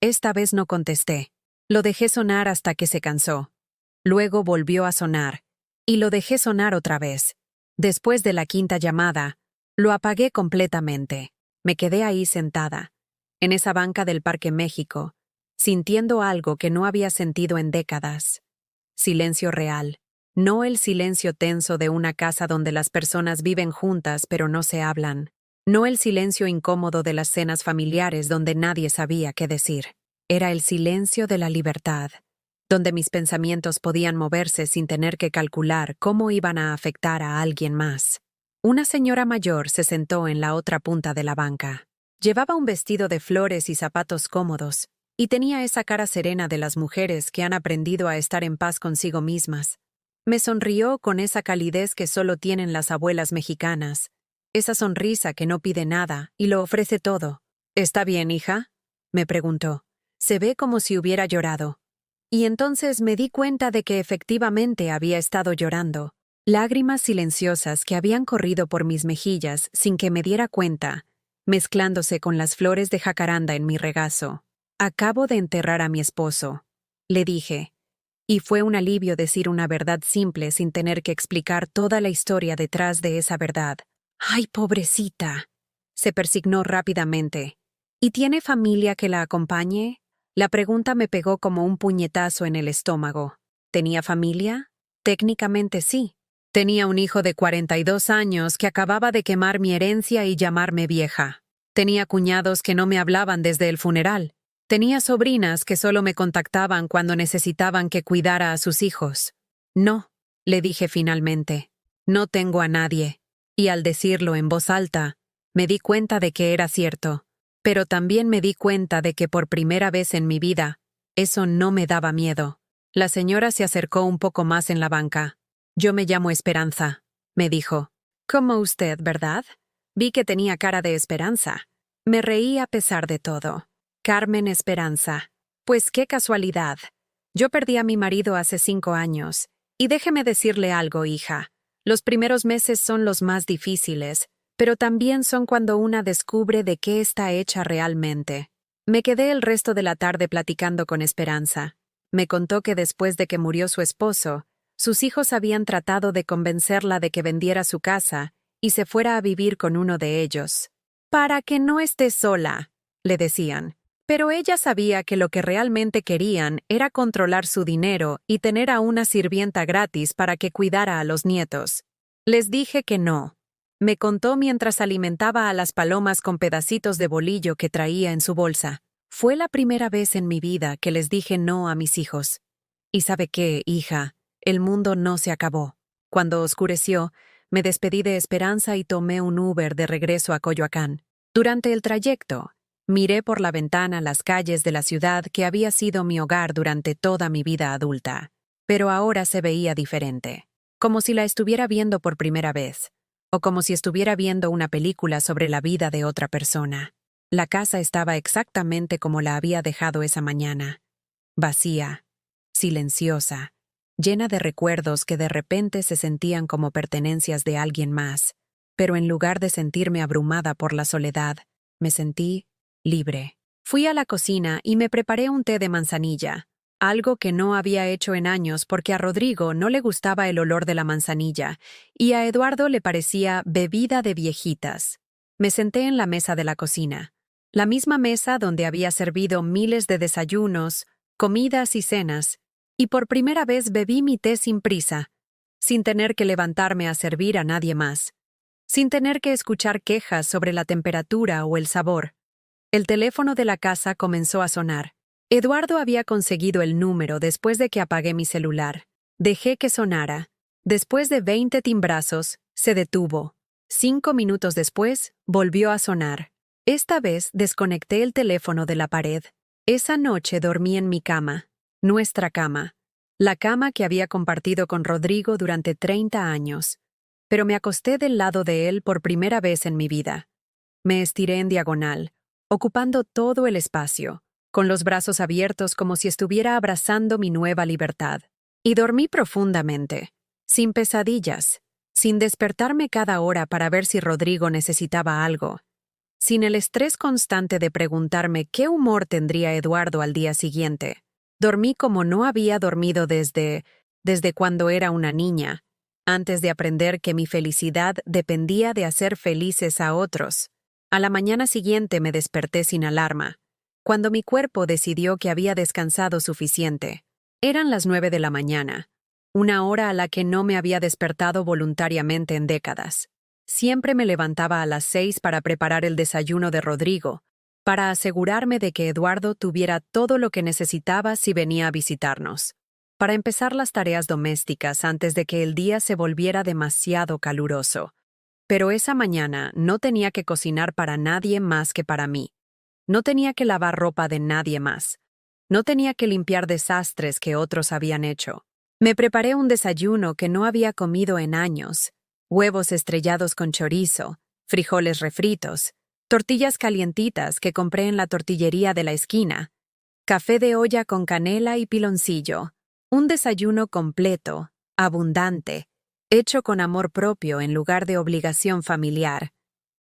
Esta vez no contesté. Lo dejé sonar hasta que se cansó. Luego volvió a sonar. Y lo dejé sonar otra vez. Después de la quinta llamada, lo apagué completamente. Me quedé ahí sentada, en esa banca del Parque México, sintiendo algo que no había sentido en décadas. Silencio real, no el silencio tenso de una casa donde las personas viven juntas pero no se hablan. No el silencio incómodo de las cenas familiares donde nadie sabía qué decir. Era el silencio de la libertad, donde mis pensamientos podían moverse sin tener que calcular cómo iban a afectar a alguien más. Una señora mayor se sentó en la otra punta de la banca. Llevaba un vestido de flores y zapatos cómodos, y tenía esa cara serena de las mujeres que han aprendido a estar en paz consigo mismas. Me sonrió con esa calidez que solo tienen las abuelas mexicanas, esa sonrisa que no pide nada y lo ofrece todo. ¿Está bien, hija?, me preguntó. Se ve como si hubiera llorado. Y entonces me di cuenta de que efectivamente había estado llorando. Lágrimas silenciosas que habían corrido por mis mejillas sin que me diera cuenta, mezclándose con las flores de jacaranda en mi regazo. Acabo de enterrar a mi esposo, le dije. Y fue un alivio decir una verdad simple sin tener que explicar toda la historia detrás de esa verdad. ¡Ay, pobrecita! Se persignó rápidamente. ¿Y tiene familia que la acompañe? La pregunta me pegó como un puñetazo en el estómago. ¿Tenía familia? Técnicamente sí. Tenía un hijo de 42 años que acababa de quemar mi herencia y llamarme vieja. Tenía cuñados que no me hablaban desde el funeral. Tenía sobrinas que solo me contactaban cuando necesitaban que cuidara a sus hijos. No, le dije finalmente. No tengo a nadie. Y al decirlo en voz alta, me di cuenta de que era cierto. Pero también me di cuenta de que por primera vez en mi vida, eso no me daba miedo. La señora se acercó un poco más en la banca. Yo me llamo Esperanza, me dijo. Como usted, ¿verdad? Vi que tenía cara de esperanza. Me reí a pesar de todo. Carmen Esperanza. Pues qué casualidad. Yo perdí a mi marido hace 5 años. Y déjeme decirle algo, hija. Los primeros meses son los más difíciles, pero también son cuando una descubre de qué está hecha realmente. Me quedé el resto de la tarde platicando con Esperanza. Me contó que después de que murió su esposo, sus hijos habían tratado de convencerla de que vendiera su casa y se fuera a vivir con uno de ellos. Para que no estés sola, le decían. Pero ella sabía que lo que realmente querían era controlar su dinero y tener a una sirvienta gratis para que cuidara a los nietos. Les dije que no. Me contó mientras alimentaba a las palomas con pedacitos de bolillo que traía en su bolsa. Fue la primera vez en mi vida que les dije no a mis hijos. Y ¿sabe qué, hija? El mundo no se acabó. Cuando oscureció, me despedí de Esperanza y tomé un Uber de regreso a Coyoacán. Durante el trayecto, miré por la ventana las calles de la ciudad que había sido mi hogar durante toda mi vida adulta. Pero ahora se veía diferente, como si la estuviera viendo por primera vez, o como si estuviera viendo una película sobre la vida de otra persona. La casa estaba exactamente como la había dejado esa mañana, vacía, silenciosa, llena de recuerdos que de repente se sentían como pertenencias de alguien más, pero en lugar de sentirme abrumada por la soledad, me sentí libre. Fui a la cocina y me preparé un té de manzanilla, algo que no había hecho en años porque a Rodrigo no le gustaba el olor de la manzanilla y a Eduardo le parecía bebida de viejitas. Me senté en la mesa de la cocina, la misma mesa donde había servido miles de desayunos, comidas y cenas, y por primera vez bebí mi té sin prisa, sin tener que levantarme a servir a nadie más, sin tener que escuchar quejas sobre la temperatura o el sabor. El teléfono de la casa comenzó a sonar. Eduardo había conseguido el número después de que apagué mi celular. Dejé que sonara. Después de 20 timbrazos, se detuvo. 5 minutos después, volvió a sonar. Esta vez desconecté el teléfono de la pared. Esa noche dormí en mi cama, nuestra cama, la cama que había compartido con Rodrigo durante 30 años. Pero me acosté del lado de él por primera vez en mi vida. Me estiré en diagonal, ocupando todo el espacio, con los brazos abiertos como si estuviera abrazando mi nueva libertad. Y dormí profundamente, sin pesadillas, sin despertarme cada hora para ver si Rodrigo necesitaba algo, sin el estrés constante de preguntarme qué humor tendría Eduardo al día siguiente. Dormí como no había dormido desde cuando era una niña, antes de aprender que mi felicidad dependía de hacer felices a otros. A la mañana siguiente me desperté sin alarma, cuando mi cuerpo decidió que había descansado suficiente. Eran las 9 de la mañana, una hora a la que no me había despertado voluntariamente en décadas. Siempre me levantaba a las 6 para preparar el desayuno de Rodrigo, para asegurarme de que Eduardo tuviera todo lo que necesitaba si venía a visitarnos, para empezar las tareas domésticas antes de que el día se volviera demasiado caluroso. Pero esa mañana no tenía que cocinar para nadie más que para mí. No tenía que lavar ropa de nadie más. No tenía que limpiar desastres que otros habían hecho. Me preparé un desayuno que no había comido en años: huevos estrellados con chorizo, frijoles refritos, tortillas calientitas que compré en la tortillería de la esquina, café de olla con canela y piloncillo. Un desayuno completo, abundante, hecho con amor propio en lugar de obligación familiar.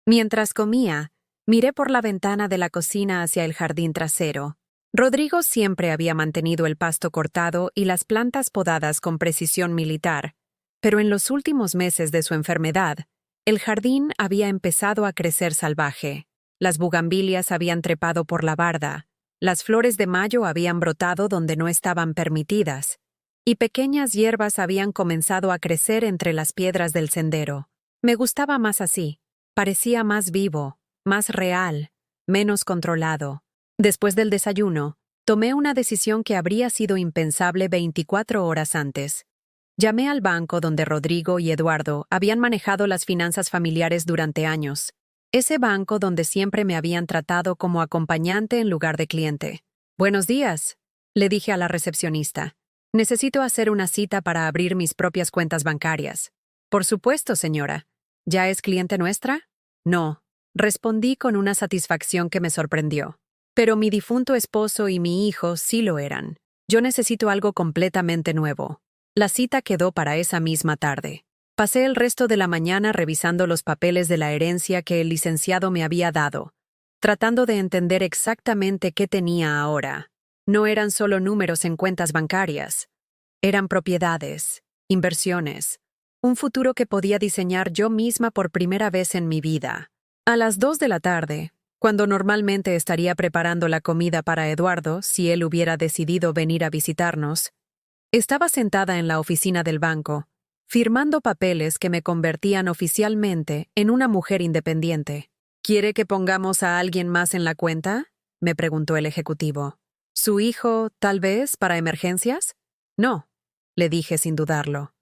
Mientras comía, miré por la ventana de la cocina hacia el jardín trasero. Rodrigo siempre había mantenido el pasto cortado y las plantas podadas con precisión militar, pero en los últimos meses de su enfermedad, el jardín había empezado a crecer salvaje. Las bugambilias habían trepado por la barda, las flores de mayo habían brotado donde no estaban permitidas, y pequeñas hierbas habían comenzado a crecer entre las piedras del sendero. Me gustaba más así, parecía más vivo, más real, menos controlado. Después del desayuno, tomé una decisión que habría sido impensable 24 horas antes. Llamé al banco donde Rodrigo y Eduardo habían manejado las finanzas familiares durante años. Ese banco donde siempre me habían tratado como acompañante en lugar de cliente. «Buenos días», le dije a la recepcionista. «Necesito hacer una cita para abrir mis propias cuentas bancarias». «Por supuesto, señora. ¿Ya es cliente nuestra?» «No», respondí con una satisfacción que me sorprendió. «Pero mi difunto esposo y mi hijo sí lo eran. Yo necesito algo completamente nuevo». La cita quedó para esa misma tarde. Pasé el resto de la mañana revisando los papeles de la herencia que el licenciado me había dado, tratando de entender exactamente qué tenía ahora. No eran solo números en cuentas bancarias. Eran propiedades, inversiones, Un futuro que podía diseñar yo misma por primera vez en mi vida. A las 2 de la tarde, cuando normalmente estaría preparando la comida para Eduardo si él hubiera decidido venir a visitarnos, estaba sentada en la oficina del banco, firmando papeles que me convertían oficialmente en una mujer independiente. ¿Quiere que pongamos a alguien más en la cuenta?, me preguntó el ejecutivo. ¿Su hijo, tal vez, para emergencias? No, le dije sin dudarlo.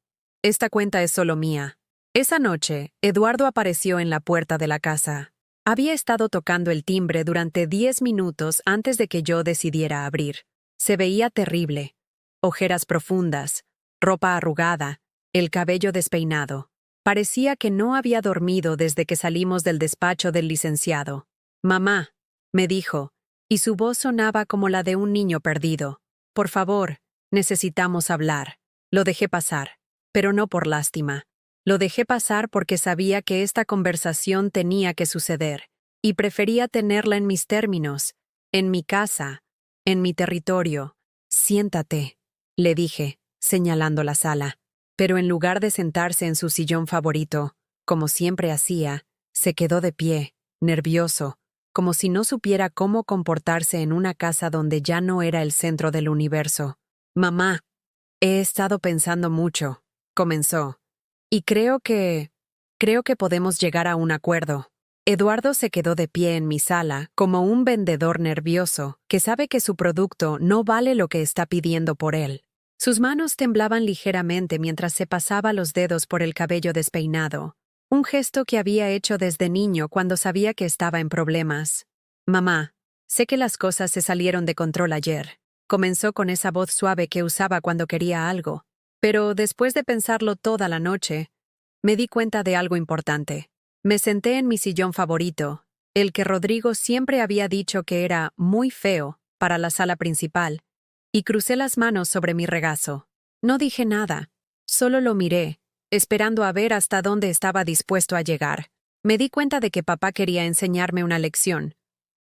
Esta cuenta es solo mía. Esa noche, Eduardo apareció en la puerta de la casa. Había estado tocando el timbre durante 10 minutos antes de que yo decidiera abrir. Se veía terrible. Ojeras profundas, ropa arrugada, el cabello despeinado. Parecía que no había dormido desde que salimos del despacho del licenciado. «Mamá», me dijo, y su voz sonaba como la de un niño perdido. «Por favor, necesitamos hablar». Lo dejé pasar, pero no por lástima. Lo dejé pasar porque sabía que esta conversación tenía que suceder, y prefería tenerla en mis términos, en mi casa, en mi territorio. «Siéntate», le dije, señalando la sala. Pero en lugar de sentarse en su sillón favorito, como siempre hacía, se quedó de pie, nervioso, como si no supiera cómo comportarse en una casa donde ya no era el centro del universo. «Mamá, he estado pensando mucho», comenzó, «y creo que podemos llegar a un acuerdo». Eduardo se quedó de pie en mi sala, como un vendedor nervioso que sabe que su producto no vale lo que está pidiendo por él. Sus manos temblaban ligeramente mientras se pasaba los dedos por el cabello despeinado, un gesto que había hecho desde niño cuando sabía que estaba en problemas. «Mamá, sé que las cosas se salieron de control ayer», comenzó con esa voz suave que usaba cuando quería algo, pero después de pensarlo toda la noche, me di cuenta de algo importante. Me senté en mi sillón favorito, el que Rodrigo siempre había dicho que era muy feo para la sala principal, y crucé las manos sobre mi regazo. No dije nada, solo lo miré, esperando a ver hasta dónde estaba dispuesto a llegar. Me di cuenta de que papá quería enseñarme una lección.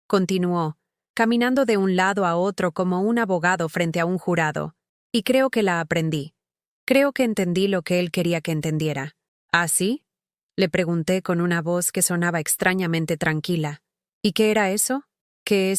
Continuó, caminando de un lado a otro como un abogado frente a un jurado, y creo que la aprendí. Creo que entendí lo que él quería que entendiera. ¿Ah, sí?, le pregunté con una voz que sonaba extrañamente tranquila. ¿Y qué era eso? Que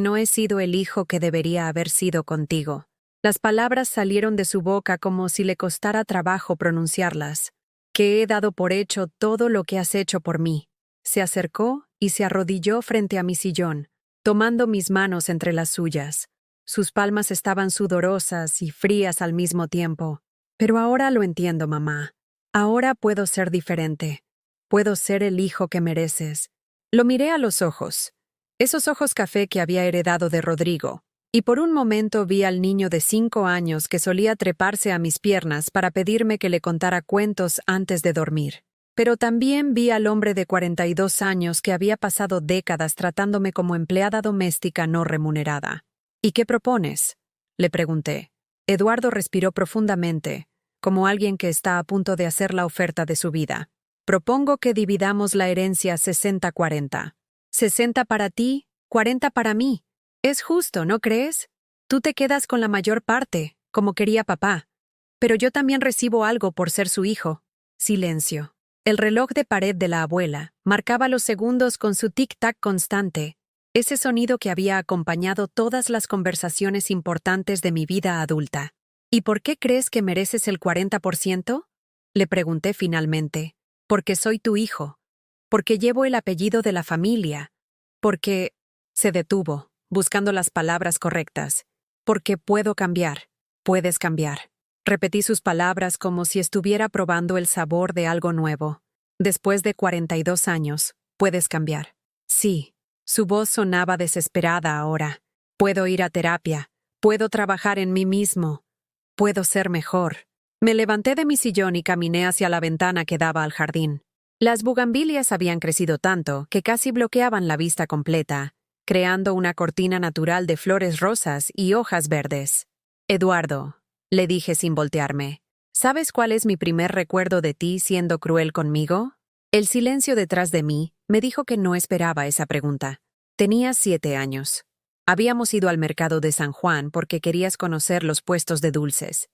no he sido el hijo que debería haber sido contigo. Las palabras salieron de su boca como si le costara trabajo pronunciarlas. Que he dado por hecho todo lo que has hecho por mí. Se acercó y se arrodilló frente a mi sillón, tomando mis manos entre las suyas. Sus palmas estaban sudorosas y frías al mismo tiempo. Pero ahora lo entiendo, mamá. Ahora puedo ser diferente. Puedo ser el hijo que mereces. Lo miré a los ojos. Esos ojos café que había heredado de Rodrigo, y por un momento vi al niño de 5 años que solía treparse a mis piernas para pedirme que le contara cuentos antes de dormir. Pero también vi al hombre de 42 años que había pasado décadas tratándome como empleada doméstica no remunerada. ¿Y qué propones?, le pregunté. Eduardo respiró profundamente, como alguien que está a punto de hacer la oferta de su vida. Propongo que dividamos la herencia 60-40. 60 para ti, 40 para mí. Es justo, ¿no crees? Tú te quedas con la mayor parte, como quería papá. Pero yo también recibo algo por ser su hijo. Silencio. El reloj de pared de la abuela marcaba los segundos con su tic-tac constante, ese sonido que había acompañado todas las conversaciones importantes de mi vida adulta. ¿Y por qué crees que mereces el 40%? Le pregunté finalmente. Porque soy tu hijo. Porque llevo el apellido de la familia. Porque... Se detuvo, buscando las palabras correctas. Porque puedo cambiar. Puedes cambiar. Repetí sus palabras como si estuviera probando el sabor de algo nuevo. Después de 42 años, puedes cambiar. Sí. Su voz sonaba desesperada ahora. Puedo ir a terapia. Puedo trabajar en mí mismo. Puedo ser mejor. Me levanté de mi sillón y caminé hacia la ventana que daba al jardín. Las bugambilias habían crecido tanto que casi bloqueaban la vista completa, creando una cortina natural de flores rosas y hojas verdes. Eduardo, le dije sin voltearme, ¿sabes cuál es mi primer recuerdo de ti siendo cruel conmigo? El silencio detrás de mí me dijo que no esperaba esa pregunta. Tenía 7 años. Habíamos ido al mercado de San Juan porque querías conocer los puestos de dulces.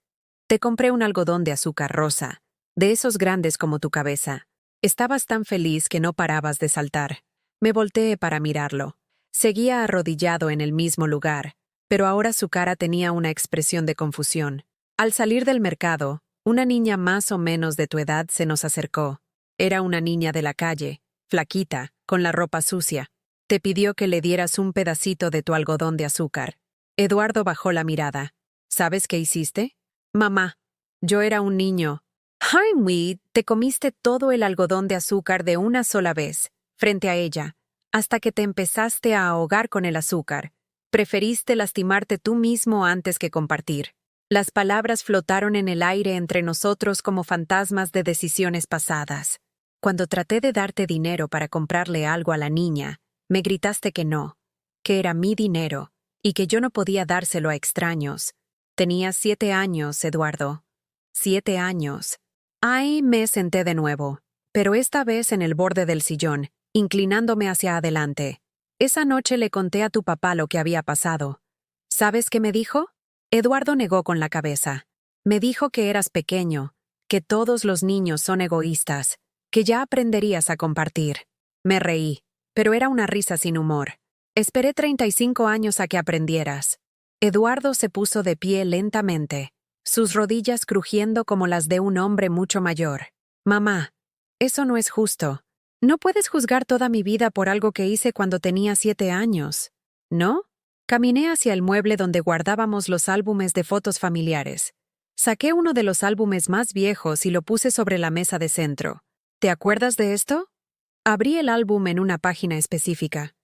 Te compré un algodón de azúcar rosa, de esos grandes como tu cabeza. Estabas tan feliz que no parabas de saltar. Me volteé para mirarlo. Seguía arrodillado en el mismo lugar, pero ahora su cara tenía una expresión de confusión. Al salir del mercado, una niña más o menos de tu edad se nos acercó. Era una niña de la calle, flaquita, con la ropa sucia. Te pidió que le dieras un pedacito de tu algodón de azúcar. Eduardo bajó la mirada. ¿Sabes qué hiciste? Mamá, yo era un niño. Jaime, te comiste todo el algodón de azúcar de una sola vez, frente a ella, hasta que te empezaste a ahogar con el azúcar. Preferiste lastimarte tú mismo antes que compartir. Las palabras flotaron en el aire entre nosotros como fantasmas de decisiones pasadas. Cuando traté de darte dinero para comprarle algo a la niña, me gritaste que no, que era mi dinero, y que yo no podía dárselo a extraños. Tenías 7 años, Eduardo. 7 años. Ahí me senté de nuevo, pero esta vez en el borde del sillón, inclinándome hacia adelante. Esa noche le conté a tu papá lo que había pasado. ¿Sabes qué me dijo? Eduardo negó con la cabeza. Me dijo que eras pequeño, que todos los niños son egoístas, que ya aprenderías a compartir. Me reí, pero era una risa sin humor. Esperé 35 años a que aprendieras. Eduardo se puso de pie lentamente, sus rodillas crujiendo como las de un hombre mucho mayor. Mamá, eso no es justo. No puedes juzgar toda mi vida por algo que hice cuando tenía 7 años, ¿no? Caminé hacia el mueble donde guardábamos los álbumes de fotos familiares. Saqué uno de los álbumes más viejos y lo puse sobre la mesa de centro. ¿Te acuerdas de esto? Abrí el álbum en una página específica.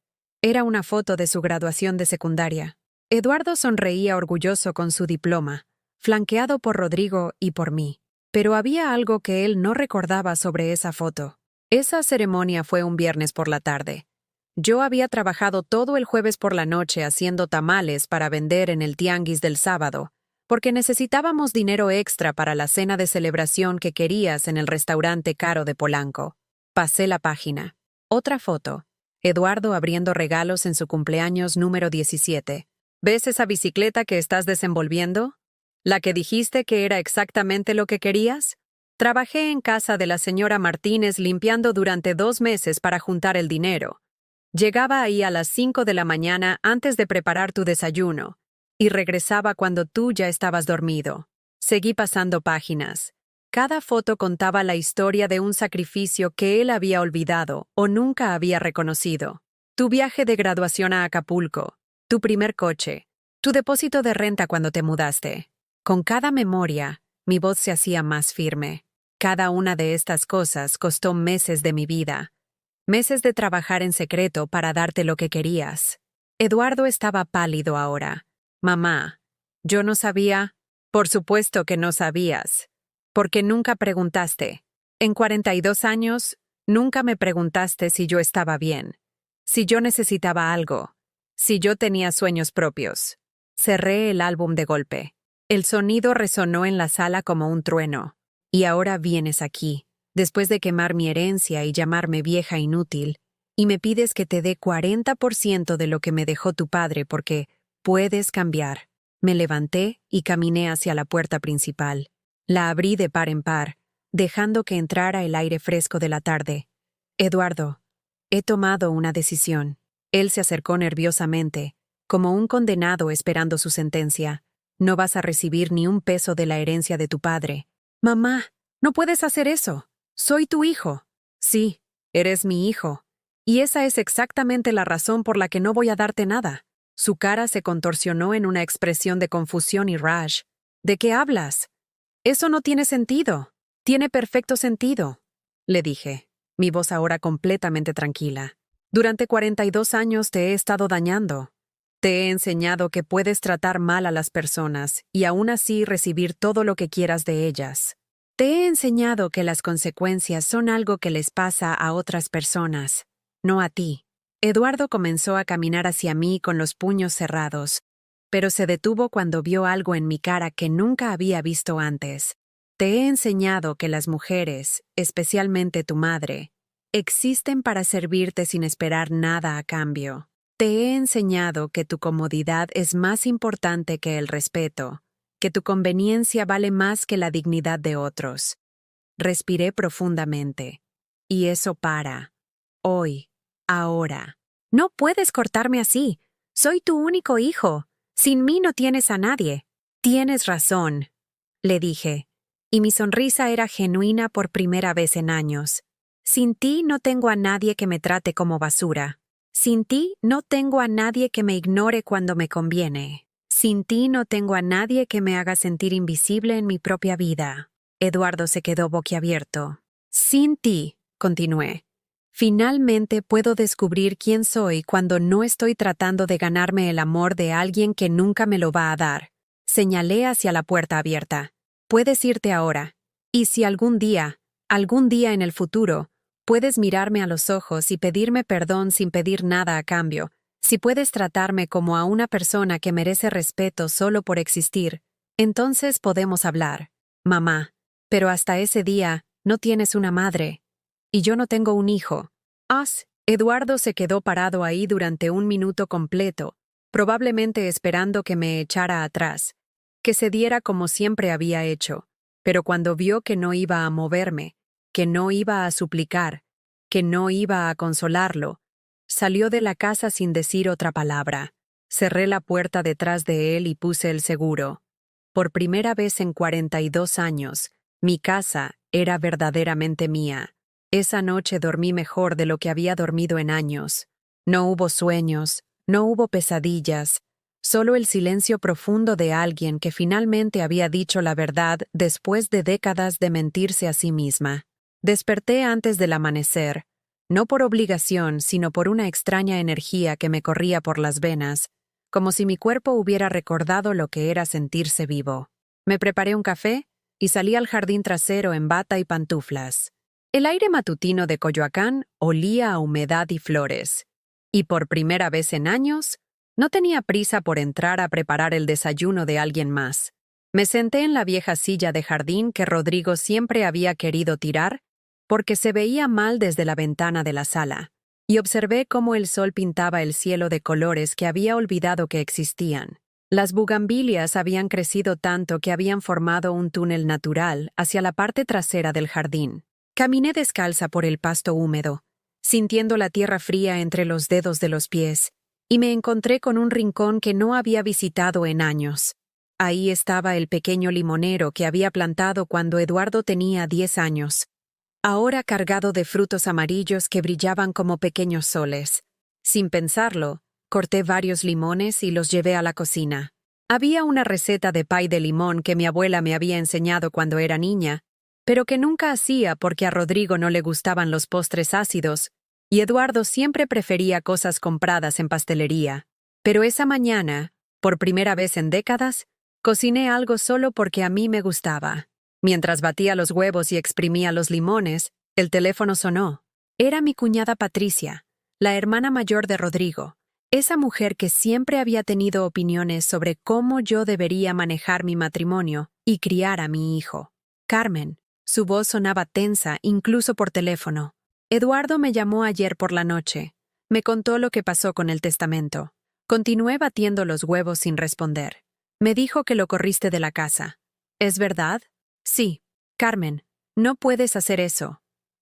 Era una foto de su graduación de secundaria. Eduardo sonreía orgulloso con su diploma, flanqueado por Rodrigo y por mí. Pero había algo que él no recordaba sobre esa foto. Esa ceremonia fue un viernes por la tarde. Yo había trabajado todo el jueves por la noche haciendo tamales para vender en el tianguis del sábado, porque necesitábamos dinero extra para la cena de celebración que querías en el restaurante caro de Polanco. Pasé la página. Otra foto. Eduardo abriendo regalos en su cumpleaños número 17. ¿Ves esa bicicleta que estás desenvolviendo? ¿La que dijiste que era exactamente lo que querías? Trabajé en casa de la señora Martínez limpiando durante 2 meses para juntar el dinero. Llegaba ahí a las 5 de la mañana antes de preparar tu desayuno, y regresaba cuando tú ya estabas dormido. Seguí pasando páginas. Cada foto contaba la historia de un sacrificio que él había olvidado o nunca había reconocido. Tu viaje de graduación a Acapulco, tu primer coche, tu depósito de renta cuando te mudaste. Con cada memoria, mi voz se hacía más firme. Cada una de estas cosas costó meses de mi vida. Meses de trabajar en secreto para darte lo que querías. Eduardo estaba pálido ahora. Mamá, yo no sabía. Por supuesto que no sabías. Porque nunca preguntaste. En 42 años, nunca me preguntaste si yo estaba bien. Si yo necesitaba algo. Si yo tenía sueños propios. Cerré el álbum de golpe. El sonido resonó en la sala como un trueno. Y ahora vienes aquí, después de quemar mi herencia y llamarme vieja inútil, y me pides que te dé 40% de lo que me dejó tu padre porque puedes cambiar. Me levanté y caminé hacia la puerta principal. La abrí de par en par, dejando que entrara el aire fresco de la tarde. Eduardo, he tomado una decisión. Él se acercó nerviosamente, como un condenado esperando su sentencia. No vas a recibir ni un peso de la herencia de tu padre. Mamá, no puedes hacer eso. Soy tu hijo. Sí, eres mi hijo. Y esa es exactamente la razón por la que no voy a darte nada. Su cara se contorsionó en una expresión de confusión y rage. ¿De qué hablas? Eso no tiene sentido. Tiene perfecto sentido, le dije, mi voz ahora completamente tranquila. Durante 42 años te he estado dañando. Te he enseñado que puedes tratar mal a las personas y aún así recibir todo lo que quieras de ellas. Te he enseñado que las consecuencias son algo que les pasa a otras personas, no a ti. Eduardo comenzó a caminar hacia mí con los puños cerrados, pero se detuvo cuando vio algo en mi cara que nunca había visto antes. Te he enseñado que las mujeres, especialmente tu madre, existen para servirte sin esperar nada a cambio. Te he enseñado que tu comodidad es más importante que el respeto, que tu conveniencia vale más que la dignidad de otros. Respiré profundamente. Y eso para. Hoy. Ahora. No puedes cortarme así. Soy tu único hijo. Sin mí no tienes a nadie. Tienes razón, le dije, y mi sonrisa era genuina por primera vez en años. Sin ti no tengo a nadie que me trate como basura. Sin ti no tengo a nadie que me ignore cuando me conviene. Sin ti no tengo a nadie que me haga sentir invisible en mi propia vida. Eduardo se quedó boquiabierto. Sin ti, continué. Finalmente puedo descubrir quién soy cuando no estoy tratando de ganarme el amor de alguien que nunca me lo va a dar. Señalé hacia la puerta abierta. Puedes irte ahora. Y si algún día en el futuro, puedes mirarme a los ojos y pedirme perdón sin pedir nada a cambio, si puedes tratarme como a una persona que merece respeto solo por existir, entonces podemos hablar, mamá. Pero hasta ese día, no tienes una madre. Y yo no tengo un hijo. Eduardo se quedó parado ahí durante un minuto completo, probablemente esperando que me echara atrás, que se diera como siempre había hecho, pero cuando vio que no iba a moverme, que no iba a suplicar, que no iba a consolarlo, salió de la casa sin decir otra palabra. Cerré la puerta detrás de él y puse el seguro. Por primera vez en 42 años, mi casa era verdaderamente mía. Esa noche dormí mejor de lo que había dormido en años. No hubo sueños, no hubo pesadillas, solo el silencio profundo de alguien que finalmente había dicho la verdad después de décadas de mentirse a sí misma. Desperté antes del amanecer, no por obligación, sino por una extraña energía que me corría por las venas, como si mi cuerpo hubiera recordado lo que era sentirse vivo. Me preparé un café y salí al jardín trasero en bata y pantuflas. El aire matutino de Coyoacán olía a humedad y flores, y por primera vez en años, no tenía prisa por entrar a preparar el desayuno de alguien más. Me senté en la vieja silla de jardín que Rodrigo siempre había querido tirar, porque se veía mal desde la ventana de la sala, y observé cómo el sol pintaba el cielo de colores que había olvidado que existían. Las bugambilias habían crecido tanto que habían formado un túnel natural hacia la parte trasera del jardín. Caminé descalza por el pasto húmedo, sintiendo la tierra fría entre los dedos de los pies, y me encontré con un rincón que no había visitado en años. Ahí estaba el pequeño limonero que había plantado cuando Eduardo tenía 10 años, ahora cargado de frutos amarillos que brillaban como pequeños soles. Sin pensarlo, corté varios limones y los llevé a la cocina. Había una receta de pay de limón que mi abuela me había enseñado cuando era niña, pero que nunca hacía porque a Rodrigo no le gustaban los postres ácidos, y Eduardo siempre prefería cosas compradas en pastelería. Pero esa mañana, por primera vez en décadas, cociné algo solo porque a mí me gustaba. Mientras batía los huevos y exprimía los limones, el teléfono sonó. Era mi cuñada Patricia, la hermana mayor de Rodrigo, esa mujer que siempre había tenido opiniones sobre cómo yo debería manejar mi matrimonio y criar a mi hijo. Carmen. Su voz sonaba tensa, incluso por teléfono. Eduardo me llamó ayer por la noche. Me contó lo que pasó con el testamento. Continué batiendo los huevos sin responder. Me dijo que lo corriste de la casa. ¿Es verdad? Sí. Carmen, no puedes hacer eso.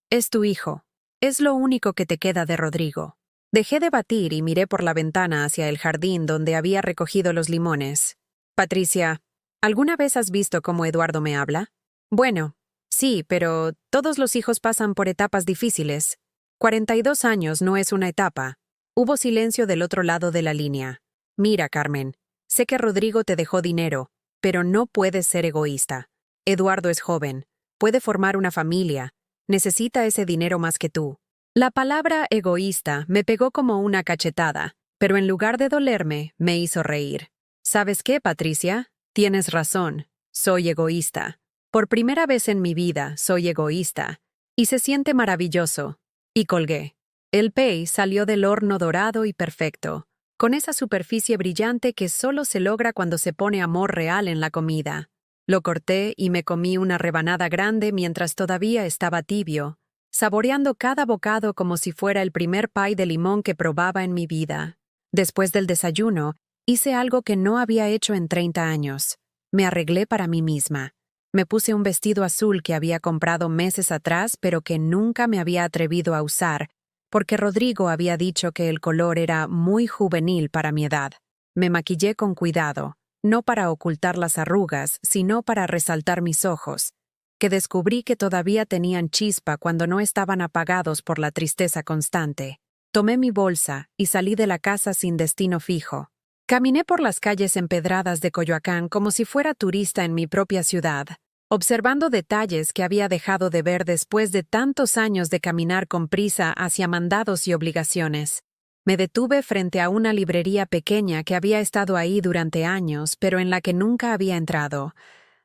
Es tu hijo. Es lo único que te queda de Rodrigo. Dejé de batir y miré por la ventana hacia el jardín donde había recogido los limones. Patricia, ¿alguna vez has visto cómo Eduardo me habla? Bueno, sí, pero todos los hijos pasan por etapas difíciles. 42 años no es una etapa. Hubo silencio del otro lado de la línea. Mira, Carmen, sé que Rodrigo te dejó dinero, pero no puedes ser egoísta. Eduardo es joven, puede formar una familia, necesita ese dinero más que tú. La palabra egoísta me pegó como una cachetada, pero en lugar de dolerme, me hizo reír. ¿Sabes qué, Patricia? Tienes razón, soy egoísta. Por primera vez en mi vida, soy egoísta, y se siente maravilloso. Y colgué. El pay salió del horno dorado y perfecto, con esa superficie brillante que solo se logra cuando se pone amor real en la comida. Lo corté y me comí una rebanada grande mientras todavía estaba tibio, saboreando cada bocado como si fuera el primer pay de limón que probaba en mi vida. Después del desayuno, hice algo que no había hecho en 30 años. Me arreglé para mí misma. Me puse un vestido azul que había comprado meses atrás, pero que nunca me había atrevido a usar, porque Rodrigo había dicho que el color era muy juvenil para mi edad. Me maquillé con cuidado, no para ocultar las arrugas, sino para resaltar mis ojos, que descubrí que todavía tenían chispa cuando no estaban apagados por la tristeza constante. Tomé mi bolsa y salí de la casa sin destino fijo. Caminé por las calles empedradas de Coyoacán como si fuera turista en mi propia ciudad, observando detalles que había dejado de ver después de tantos años de caminar con prisa hacia mandados y obligaciones. Me detuve frente a una librería pequeña que había estado ahí durante años, pero en la que nunca había entrado.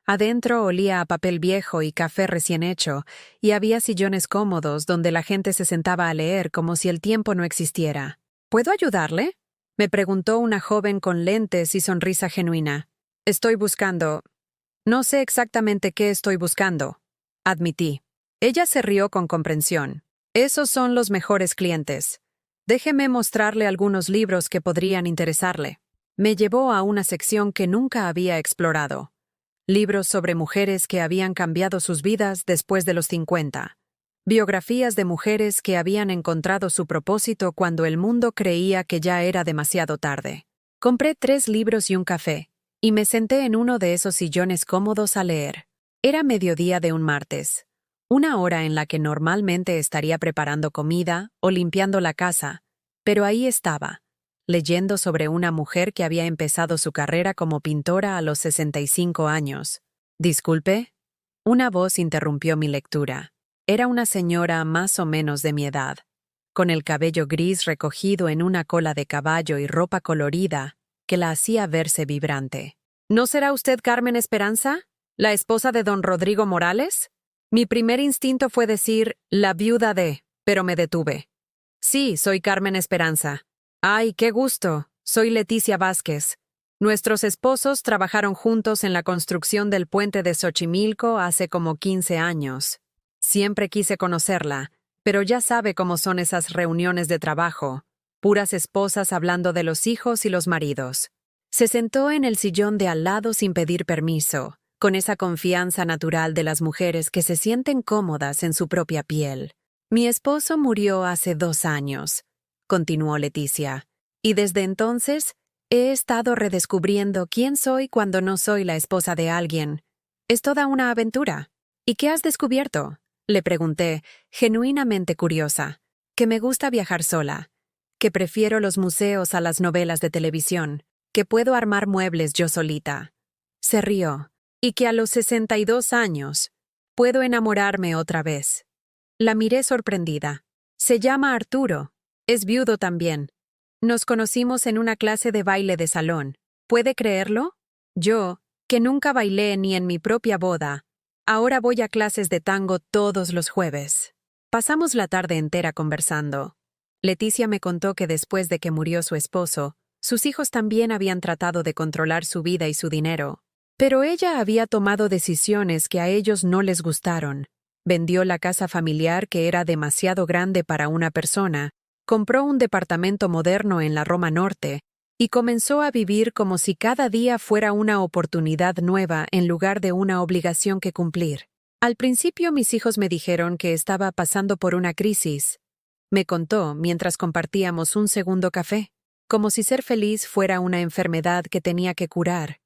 Adentro olía a papel viejo y café recién hecho, y había sillones cómodos donde la gente se sentaba a leer como si el tiempo no existiera. ¿Puedo ayudarle?, me preguntó una joven con lentes y sonrisa genuina. Estoy buscando. No sé exactamente qué estoy buscando, admití. Ella se rió con comprensión. Esos son los mejores clientes. Déjeme mostrarle algunos libros que podrían interesarle. Me llevó a una sección que nunca había explorado. Libros sobre mujeres que habían cambiado sus vidas después de los 50. Biografías de mujeres que habían encontrado su propósito cuando el mundo creía que ya era demasiado tarde. Compré 3 libros y un café, y me senté en uno de esos sillones cómodos a leer. Era mediodía de un martes, una hora en la que normalmente estaría preparando comida o limpiando la casa, pero ahí estaba, leyendo sobre una mujer que había empezado su carrera como pintora a los 65 años. Disculpe. Una voz interrumpió mi lectura. Era una señora más o menos de mi edad, con el cabello gris recogido en una cola de caballo y ropa colorida que la hacía verse vibrante. ¿No será usted Carmen Esperanza, la esposa de don Rodrigo Morales? Mi primer instinto fue decir, la viuda de, pero me detuve. Sí, soy Carmen Esperanza. Ay, qué gusto. Soy Leticia Vázquez. Nuestros esposos trabajaron juntos en la construcción del puente de Xochimilco hace como 15 años. Siempre quise conocerla, pero ya sabe cómo son esas reuniones de trabajo, puras esposas hablando de los hijos y los maridos. Se sentó en el sillón de al lado sin pedir permiso, con esa confianza natural de las mujeres que se sienten cómodas en su propia piel. Mi esposo murió hace 2 años, continuó Leticia, y desde entonces he estado redescubriendo quién soy cuando no soy la esposa de alguien. Es toda una aventura. ¿Y qué has descubierto?, le pregunté, genuinamente curiosa. Que me gusta viajar sola, que prefiero los museos a las novelas de televisión, que puedo armar muebles yo solita. Se rió. Y que a los 62 años puedo enamorarme otra vez. La miré sorprendida. Se llama Arturo. Es viudo también. Nos conocimos en una clase de baile de salón. ¿Puede creerlo? Yo, que nunca bailé ni en mi propia boda, ahora voy a clases de tango todos los jueves. Pasamos la tarde entera conversando. Leticia me contó que después de que murió su esposo, sus hijos también habían tratado de controlar su vida y su dinero. Pero ella había tomado decisiones que a ellos no les gustaron. Vendió la casa familiar que era demasiado grande para una persona, compró un departamento moderno en la Roma Norte y comenzó a vivir como si cada día fuera una oportunidad nueva en lugar de una obligación que cumplir. Al principio mis hijos me dijeron que estaba pasando por una crisis. Me contó mientras compartíamos un segundo café, como si ser feliz fuera una enfermedad que tenía que curar.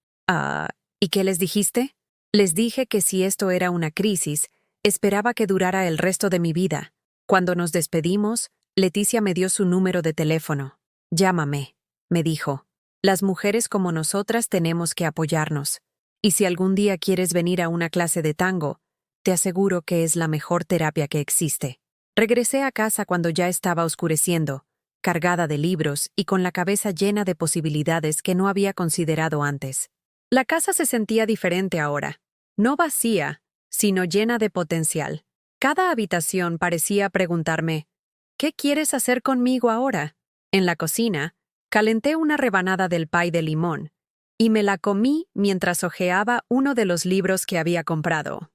¿Y qué les dijiste? Les dije que si esto era una crisis, esperaba que durara el resto de mi vida. Cuando nos despedimos, Leticia me dio su número de teléfono. Llámame, me dijo. Las mujeres como nosotras tenemos que apoyarnos. Y si algún día quieres venir a una clase de tango, te aseguro que es la mejor terapia que existe. Regresé a casa cuando ya estaba oscureciendo, cargada de libros y con la cabeza llena de posibilidades que no había considerado antes. La casa se sentía diferente ahora, no vacía, sino llena de potencial. Cada habitación parecía preguntarme, ¿qué quieres hacer conmigo ahora? En la cocina, calenté una rebanada del pay de limón y me la comí mientras hojeaba uno de los libros que había comprado.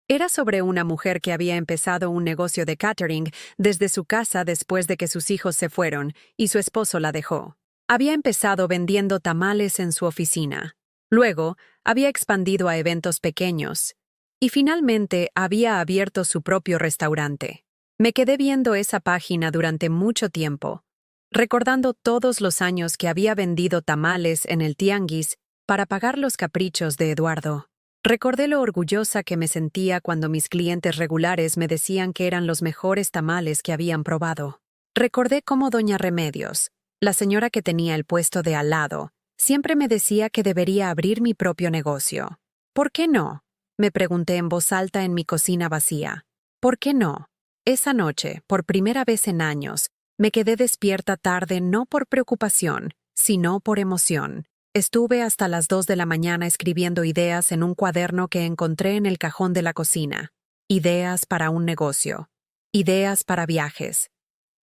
Era sobre una mujer que había empezado un negocio de catering desde su casa después de que sus hijos se fueron y su esposo la dejó. Había empezado vendiendo tamales en su oficina. Luego, había expandido a eventos pequeños y finalmente había abierto su propio restaurante. Me quedé viendo esa página durante mucho tiempo, recordando todos los años que había vendido tamales en el tianguis para pagar los caprichos de Eduardo. Recordé lo orgullosa que me sentía cuando mis clientes regulares me decían que eran los mejores tamales que habían probado. Recordé cómo doña Remedios, la señora que tenía el puesto de al lado, siempre me decía que debería abrir mi propio negocio. ¿Por qué no?, me pregunté en voz alta en mi cocina vacía. ¿Por qué no? Esa noche, por primera vez en años, me quedé despierta tarde no por preocupación, sino por emoción. Estuve hasta las 2 de la mañana escribiendo ideas en un cuaderno que encontré en el cajón de la cocina. Ideas para un negocio. Ideas para viajes.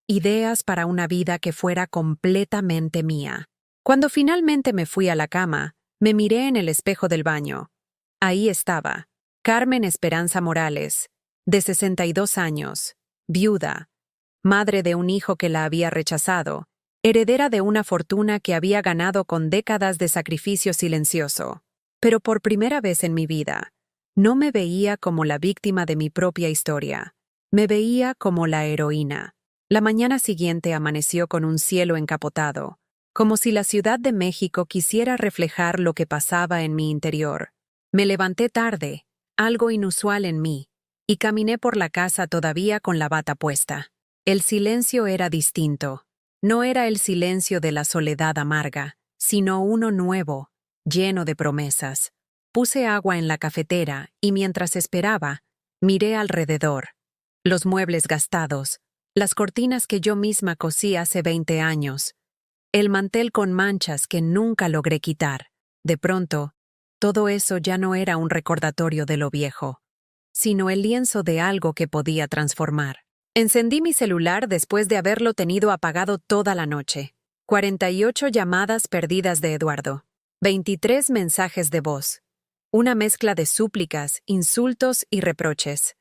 Ideas para una vida que fuera completamente mía. Cuando finalmente me fui a la cama, me miré en el espejo del baño. Ahí estaba, Carmen Esperanza Morales, de 62 años, viuda, madre de un hijo que la había rechazado, heredera de una fortuna que había ganado con décadas de sacrificio silencioso. Pero por primera vez en mi vida, no me veía como la víctima de mi propia historia. Me veía como la heroína. La mañana siguiente amaneció con un cielo encapotado, como si la Ciudad de México quisiera reflejar lo que pasaba en mi interior. Me levanté tarde, algo inusual en mí, y caminé por la casa todavía con la bata puesta. El silencio era distinto. No era el silencio de la soledad amarga, sino uno nuevo, lleno de promesas. Puse agua en la cafetera y mientras esperaba, miré alrededor. Los muebles gastados, las cortinas que yo misma cosí hace 20 años, el mantel con manchas que nunca logré quitar. De pronto, todo eso ya no era un recordatorio de lo viejo, sino el lienzo de algo que podía transformar. Encendí mi celular después de haberlo tenido apagado toda la noche. 48 llamadas perdidas de Eduardo. 23 mensajes de voz. Una mezcla de súplicas, insultos y reproches.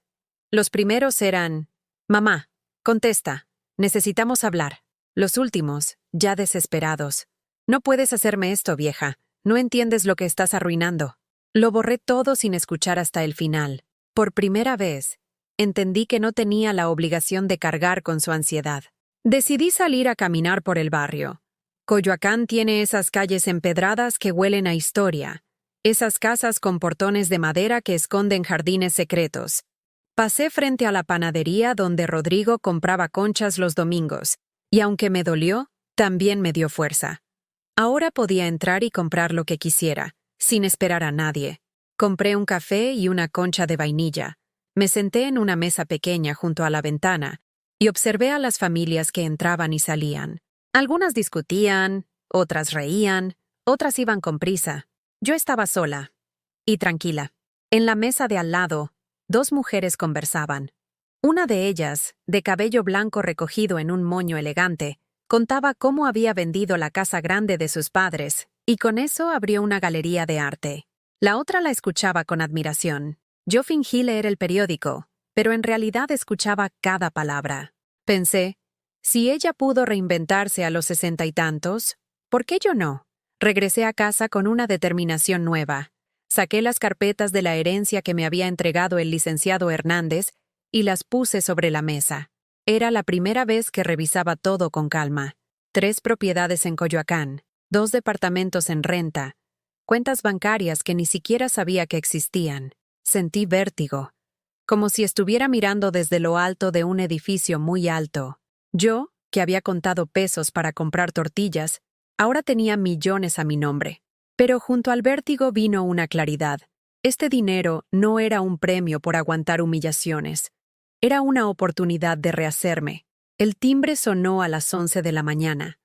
Los primeros eran: «Mamá, contesta, necesitamos hablar». Los últimos, ya desesperados: «No puedes hacerme esto, vieja. No entiendes lo que estás arruinando». Lo borré todo sin escuchar hasta el final. Por primera vez, entendí que no tenía la obligación de cargar con su ansiedad. Decidí salir a caminar por el barrio. Coyoacán tiene esas calles empedradas que huelen a historia, esas casas con portones de madera que esconden jardines secretos. Pasé frente a la panadería donde Rodrigo compraba conchas los domingos, y aunque me dolió, también me dio fuerza. Ahora podía entrar y comprar lo que quisiera, sin esperar a nadie. Compré un café y una concha de vainilla. Me senté en una mesa pequeña junto a la ventana y observé a las familias que entraban y salían. Algunas discutían, otras reían, otras iban con prisa. Yo estaba sola y tranquila. En la mesa de al lado, 2 mujeres conversaban. Una de ellas, de cabello blanco recogido en un moño elegante, contaba cómo había vendido la casa grande de sus padres y con eso abrió una galería de arte. La otra la escuchaba con admiración. Yo fingí leer el periódico, pero en realidad escuchaba cada palabra. Pensé, si ella pudo reinventarse a los 60 y tantos, ¿por qué yo no? Regresé a casa con una determinación nueva. Saqué las carpetas de la herencia que me había entregado el licenciado Hernández y las puse sobre la mesa. Era la primera vez que revisaba todo con calma. 3 propiedades en Coyoacán, 2 departamentos en renta, cuentas bancarias que ni siquiera sabía que existían. Sentí vértigo, como si estuviera mirando desde lo alto de un edificio muy alto. Yo, que había contado pesos para comprar tortillas, ahora tenía millones a mi nombre. Pero junto al vértigo vino una claridad. Este dinero no era un premio por aguantar humillaciones. Era una oportunidad de rehacerme. El timbre sonó a las 11 de la mañana.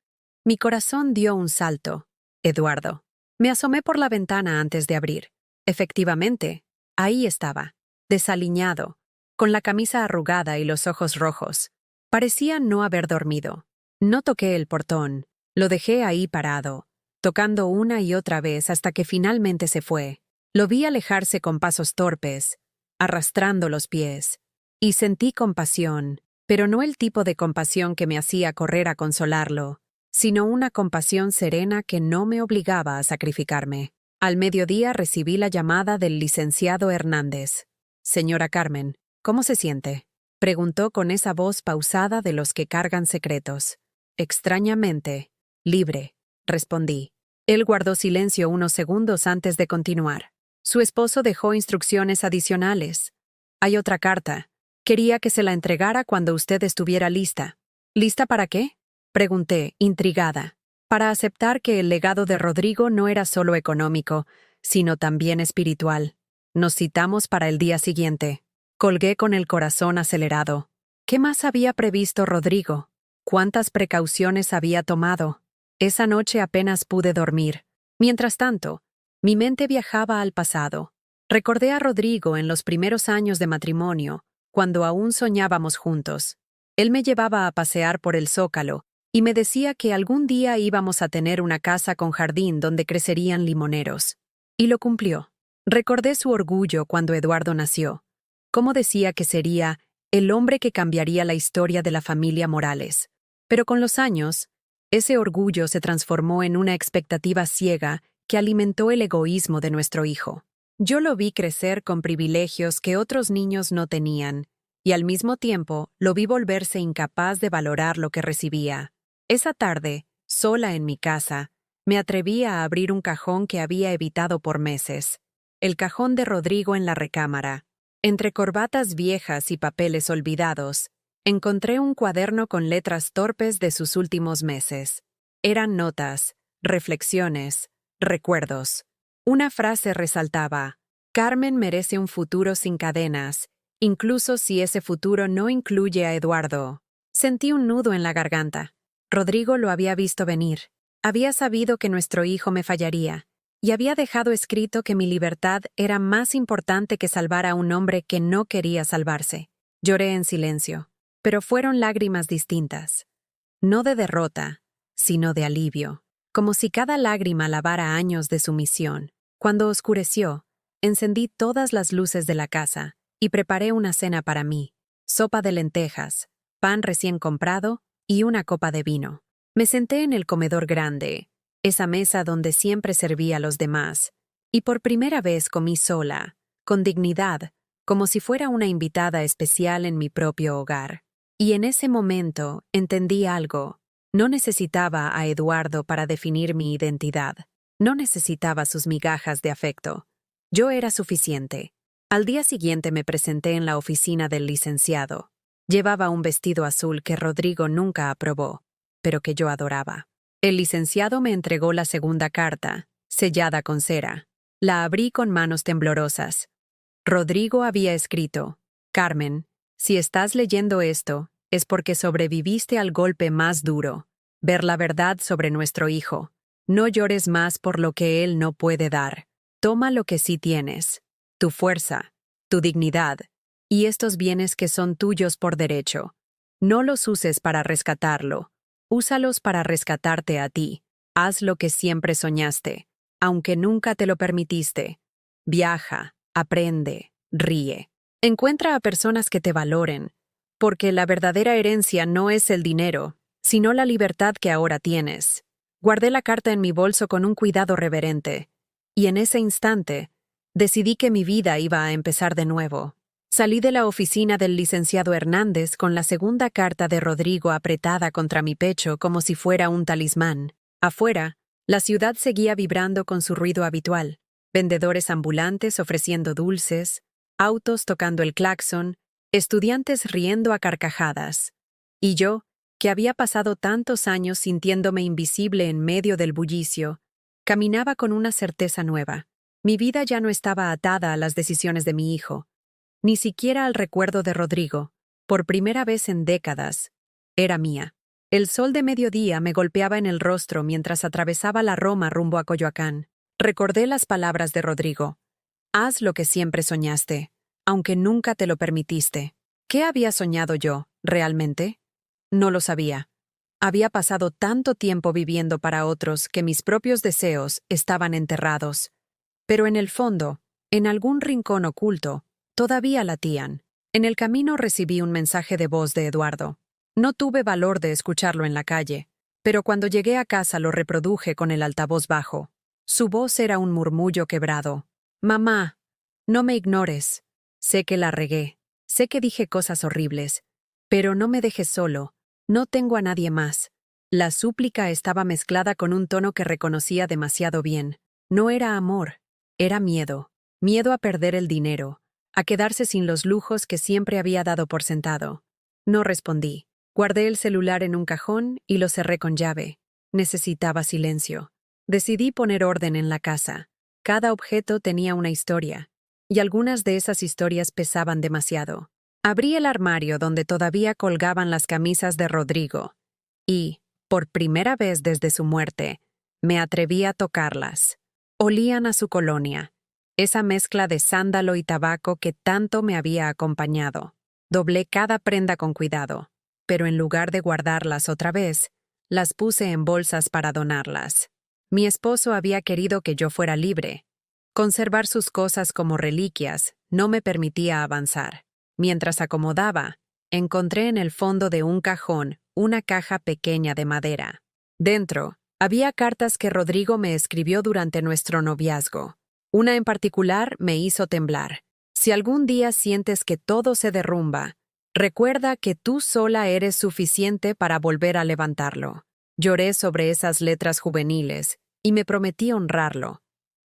Mi corazón dio un salto. Eduardo. Me asomé por la ventana antes de abrir. Efectivamente, ahí estaba, desaliñado, con la camisa arrugada y los ojos rojos. Parecía no haber dormido. No toqué el portón. Lo dejé ahí parado, tocando una y otra vez hasta que finalmente se fue. Lo vi alejarse con pasos torpes, arrastrando los pies. Y sentí compasión, pero no el tipo de compasión que me hacía correr a consolarlo, sino una compasión serena que no me obligaba a sacrificarme. Al mediodía recibí la llamada del licenciado Hernández. Señora Carmen, ¿cómo se siente? Preguntó con esa voz pausada de los que cargan secretos. Extrañamente, libre, respondí. Él guardó silencio unos segundos antes de continuar. Su esposo dejó instrucciones adicionales. Hay otra carta. Quería que se la entregara cuando usted estuviera lista. ¿Lista para qué? Pregunté, intrigada. Para aceptar que el legado de Rodrigo no era solo económico, sino también espiritual. Nos citamos para el día siguiente. Colgué con el corazón acelerado. ¿Qué más había previsto Rodrigo? ¿Cuántas precauciones había tomado? Esa noche apenas pude dormir. Mientras tanto, mi mente viajaba al pasado. Recordé a Rodrigo en los primeros años de matrimonio, cuando aún soñábamos juntos. Él me llevaba a pasear por el Zócalo y me decía que algún día íbamos a tener una casa con jardín donde crecerían limoneros. Y lo cumplió. Recordé su orgullo cuando Eduardo nació. Cómo decía que sería el hombre que cambiaría la historia de la familia Morales. Pero con los años, ese orgullo se transformó en una expectativa ciega que alimentó el egoísmo de nuestro hijo. Yo lo vi crecer con privilegios que otros niños no tenían, y al mismo tiempo lo vi volverse incapaz de valorar lo que recibía. Esa tarde, sola en mi casa, me atreví a abrir un cajón que había evitado por meses. El cajón de Rodrigo en la recámara. Entre corbatas viejas y papeles olvidados, encontré un cuaderno con letras torpes de sus últimos meses. Eran notas, reflexiones, recuerdos. Una frase resaltaba: Carmen merece un futuro sin cadenas, incluso si ese futuro no incluye a Eduardo. Sentí un nudo en la garganta. Rodrigo lo había visto venir. Había sabido que nuestro hijo me fallaría, y había dejado escrito que mi libertad era más importante que salvar a un hombre que no quería salvarse. Lloré en silencio, pero fueron lágrimas distintas. No de derrota, sino de alivio, como si cada lágrima lavara años de sumisión. Cuando oscureció, encendí todas las luces de la casa y preparé una cena para mí: sopa de lentejas, pan recién comprado y una copa de vino. Me senté en el comedor grande, esa mesa donde siempre servía a los demás, y por primera vez comí sola, con dignidad, como si fuera una invitada especial en mi propio hogar. Y en ese momento entendí algo. No necesitaba a Eduardo para definir mi identidad. No necesitaba sus migajas de afecto. Yo era suficiente. Al día siguiente me presenté en la oficina del licenciado. Llevaba un vestido azul que Rodrigo nunca aprobó, pero que yo adoraba. El licenciado me entregó la segunda carta, sellada con cera. La abrí con manos temblorosas. Rodrigo había escrito: Carmen, si estás leyendo esto, es porque sobreviviste al golpe más duro, ver la verdad sobre nuestro hijo. No llores más por lo que él no puede dar. Toma lo que sí tienes: tu fuerza, tu dignidad, y estos bienes que son tuyos por derecho. No los uses para rescatarlo. Úsalos para rescatarte a ti. Haz lo que siempre soñaste, aunque nunca te lo permitiste. Viaja, aprende, ríe. Encuentra a personas que te valoren, porque la verdadera herencia no es el dinero, sino la libertad que ahora tienes. Guardé la carta en mi bolso con un cuidado reverente, y en ese instante decidí que mi vida iba a empezar de nuevo. Salí de la oficina del licenciado Hernández con la segunda carta de Rodrigo apretada contra mi pecho como si fuera un talismán. Afuera, la ciudad seguía vibrando con su ruido habitual: vendedores ambulantes ofreciendo dulces, autos tocando el claxon, estudiantes riendo a carcajadas. Y yo, que había pasado tantos años sintiéndome invisible en medio del bullicio, caminaba con una certeza nueva. Mi vida ya no estaba atada a las decisiones de mi hijo, ni siquiera al recuerdo de Rodrigo. Por primera vez en décadas, era mía. El sol de mediodía me golpeaba en el rostro mientras atravesaba la Roma rumbo a Coyoacán. Recordé las palabras de Rodrigo: haz lo que siempre soñaste, aunque nunca te lo permitiste. ¿Qué había soñado yo, realmente? No lo sabía. Había pasado tanto tiempo viviendo para otros que mis propios deseos estaban enterrados. Pero en el fondo, en algún rincón oculto, todavía latían. En el camino recibí un mensaje de voz de Eduardo. No tuve valor de escucharlo en la calle, pero cuando llegué a casa lo reproduje con el altavoz bajo. Su voz era un murmullo quebrado. Mamá, no me ignores. Sé que la regué, sé que dije cosas horribles, pero no me dejes solo, no tengo a nadie más. La súplica estaba mezclada con un tono que reconocía demasiado bien. No era amor, era miedo. Miedo a perder el dinero, a quedarse sin los lujos que siempre había dado por sentado. No respondí. Guardé el celular en un cajón y lo cerré con llave. Necesitaba silencio. Decidí poner orden en la casa. Cada objeto tenía una historia, y algunas de esas historias pesaban demasiado. Abrí el armario donde todavía colgaban las camisas de Rodrigo, y, por primera vez desde su muerte, me atreví a tocarlas. Olían a su colonia, esa mezcla de sándalo y tabaco que tanto me había acompañado. Doblé cada prenda con cuidado, pero en lugar de guardarlas otra vez, las puse en bolsas para donarlas. Mi esposo había querido que yo fuera libre. Conservar sus cosas como reliquias no me permitía avanzar. Mientras acomodaba, encontré en el fondo de un cajón una caja pequeña de madera. Dentro, había cartas que Rodrigo me escribió durante nuestro noviazgo. Una en particular me hizo temblar. Si algún día sientes que todo se derrumba, recuerda que tú sola eres suficiente para volver a levantarlo. Lloré sobre esas letras juveniles y me prometí honrarlo,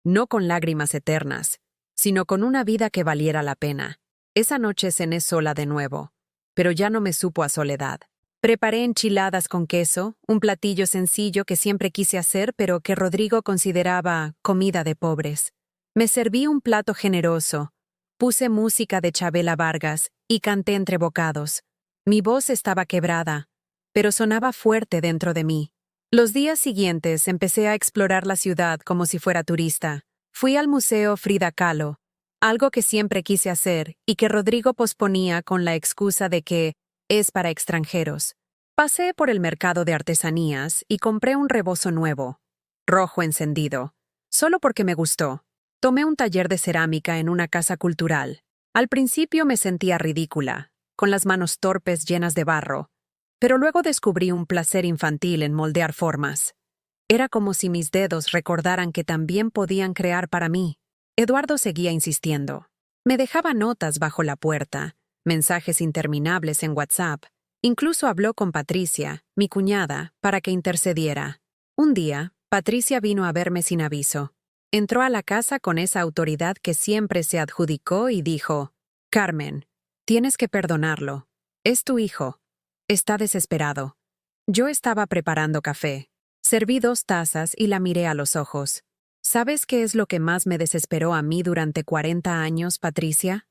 no con lágrimas eternas, sino con una vida que valiera la pena. Esa noche cené sola de nuevo, pero ya no me supo a soledad. Preparé enchiladas con queso, un platillo sencillo que siempre quise hacer pero que Rodrigo consideraba comida de pobres. Me serví un plato generoso, puse música de Chabela Vargas y canté entre bocados. Mi voz estaba quebrada, pero sonaba fuerte dentro de mí. Los días siguientes empecé a explorar la ciudad como si fuera turista. Fui al Museo Frida Kahlo, algo que siempre quise hacer y que Rodrigo posponía con la excusa de que es para extranjeros. Pasé por el mercado de artesanías y compré un rebozo nuevo, rojo encendido, solo porque me gustó. Tomé un taller de cerámica en una casa cultural. Al principio me sentía ridícula, con las manos torpes llenas de barro, pero luego descubrí un placer infantil en moldear formas. Era como si mis dedos recordaran que también podían crear para mí. Eduardo seguía insistiendo. Me dejaba notas bajo la puerta, mensajes interminables en WhatsApp. Incluso habló con Patricia, mi cuñada, para que intercediera. Un día, Patricia vino a verme sin aviso. Entró a la casa con esa autoridad que siempre se adjudicó y dijo: «Carmen, tienes que perdonarlo. Es tu hijo. Está desesperado». Yo estaba preparando café. Serví 2 tazas y la miré a los ojos. «¿Sabes qué es lo que más me desesperó a mí durante 40 años, Patricia?»,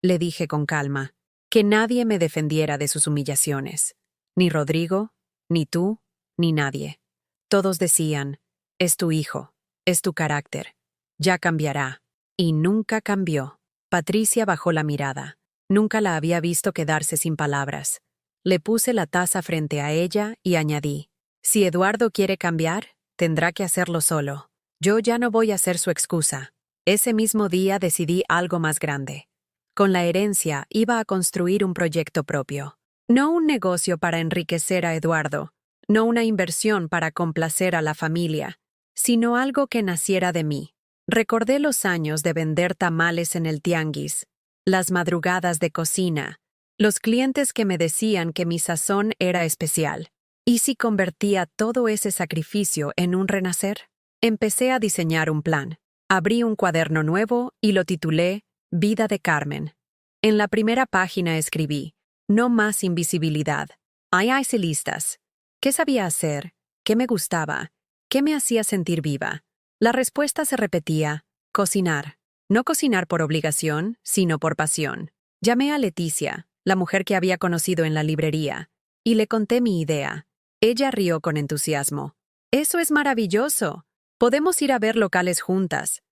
le dije con calma. Que nadie me defendiera de sus humillaciones. Ni Rodrigo, ni tú, ni nadie. Todos decían: «Es tu hijo, es tu carácter. Ya cambiará». Y nunca cambió. Patricia bajó la mirada. Nunca la había visto quedarse sin palabras. Le puse la taza frente a ella y añadí: «Si Eduardo quiere cambiar, tendrá que hacerlo solo. Yo ya no voy a ser su excusa». Ese mismo día decidí algo más grande. Con la herencia iba a construir un proyecto propio. No un negocio para enriquecer a Eduardo, no una inversión para complacer a la familia, sino algo que naciera de mí. Recordé los años de vender tamales en el tianguis, las madrugadas de cocina, los clientes que me decían que mi sazón era especial. ¿Y si convertía todo ese sacrificio en un renacer? Empecé a diseñar un plan. Abrí un cuaderno nuevo y lo titulé Vida de Carmen. En la primera página escribí: «No más invisibilidad. Ay, listas». ¿Qué sabía hacer? ¿Qué me gustaba? ¿Qué me hacía sentir viva? La respuesta se repetía: cocinar. No cocinar por obligación, sino por pasión. Llamé a Leticia, la mujer que había conocido en la librería, y le conté mi idea. Ella rió con entusiasmo. «Eso es maravilloso. Podemos ir a ver locales juntas.